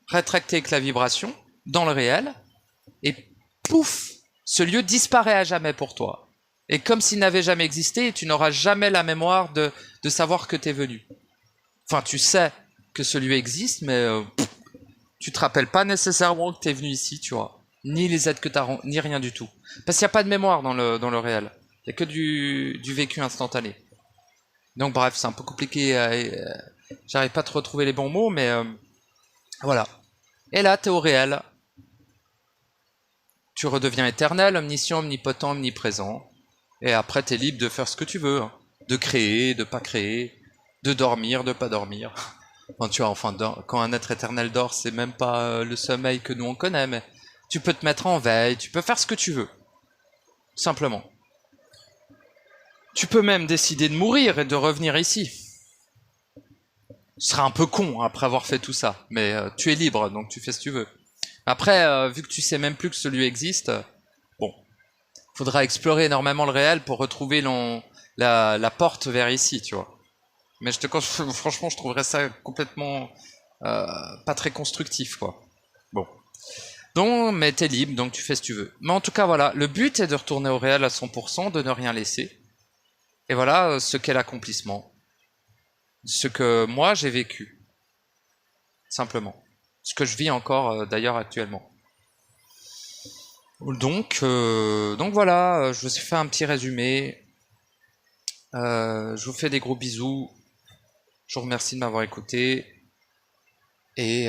rétractées avec la vibration dans le réel, et pouf, ce lieu disparaît à jamais pour toi. Et comme s'il n'avait jamais existé, tu n'auras jamais la mémoire de savoir que t'es venu. Enfin, tu sais que ce lieu existe, mais tu te rappelles pas nécessairement que t'es venu ici, tu vois. Ni les aides que t'as, ni rien du tout. Parce qu'il n'y a pas de mémoire dans le réel. Il n'y a que du vécu instantané. Donc bref, c'est un peu compliqué. J'arrive pas à te retrouver les bons mots, mais voilà. Et là, t'es au réel. Tu redeviens éternel, omniscient, omnipotent, omniprésent. Et après, t'es libre de faire ce que tu veux. Hein. De créer, de pas créer. De dormir, de pas dormir. Enfin, tu vois, enfin, quand un être éternel dort, c'est même pas le sommeil que nous on connaît, mais tu peux te mettre en veille, tu peux faire ce que tu veux. Simplement. Tu peux même décider de mourir et de revenir ici. Ce serait un peu con après avoir fait tout ça, mais tu es libre, donc tu fais ce que tu veux. Après, vu que tu sais même plus que ce lieu existe, bon, faudra explorer énormément le réel pour retrouver la porte vers ici, tu vois. Mais franchement, je trouverais ça complètement pas très constructif, quoi. Bon. Donc, mais t'es libre, donc tu fais ce que tu veux. Mais en tout cas, voilà, le but est de retourner au réel à 100%, de ne rien laisser. Et voilà ce qu'est l'accomplissement. Ce que moi, j'ai vécu. Simplement. Ce que je vis encore, d'ailleurs, actuellement. Donc voilà, je vous ai fait un petit résumé. Je vous fais des gros bisous. Je vous remercie de m'avoir écouté. Et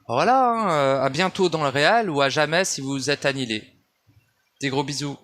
voilà, hein, à bientôt dans le réel ou à jamais si vous êtes annihilé. Des gros bisous.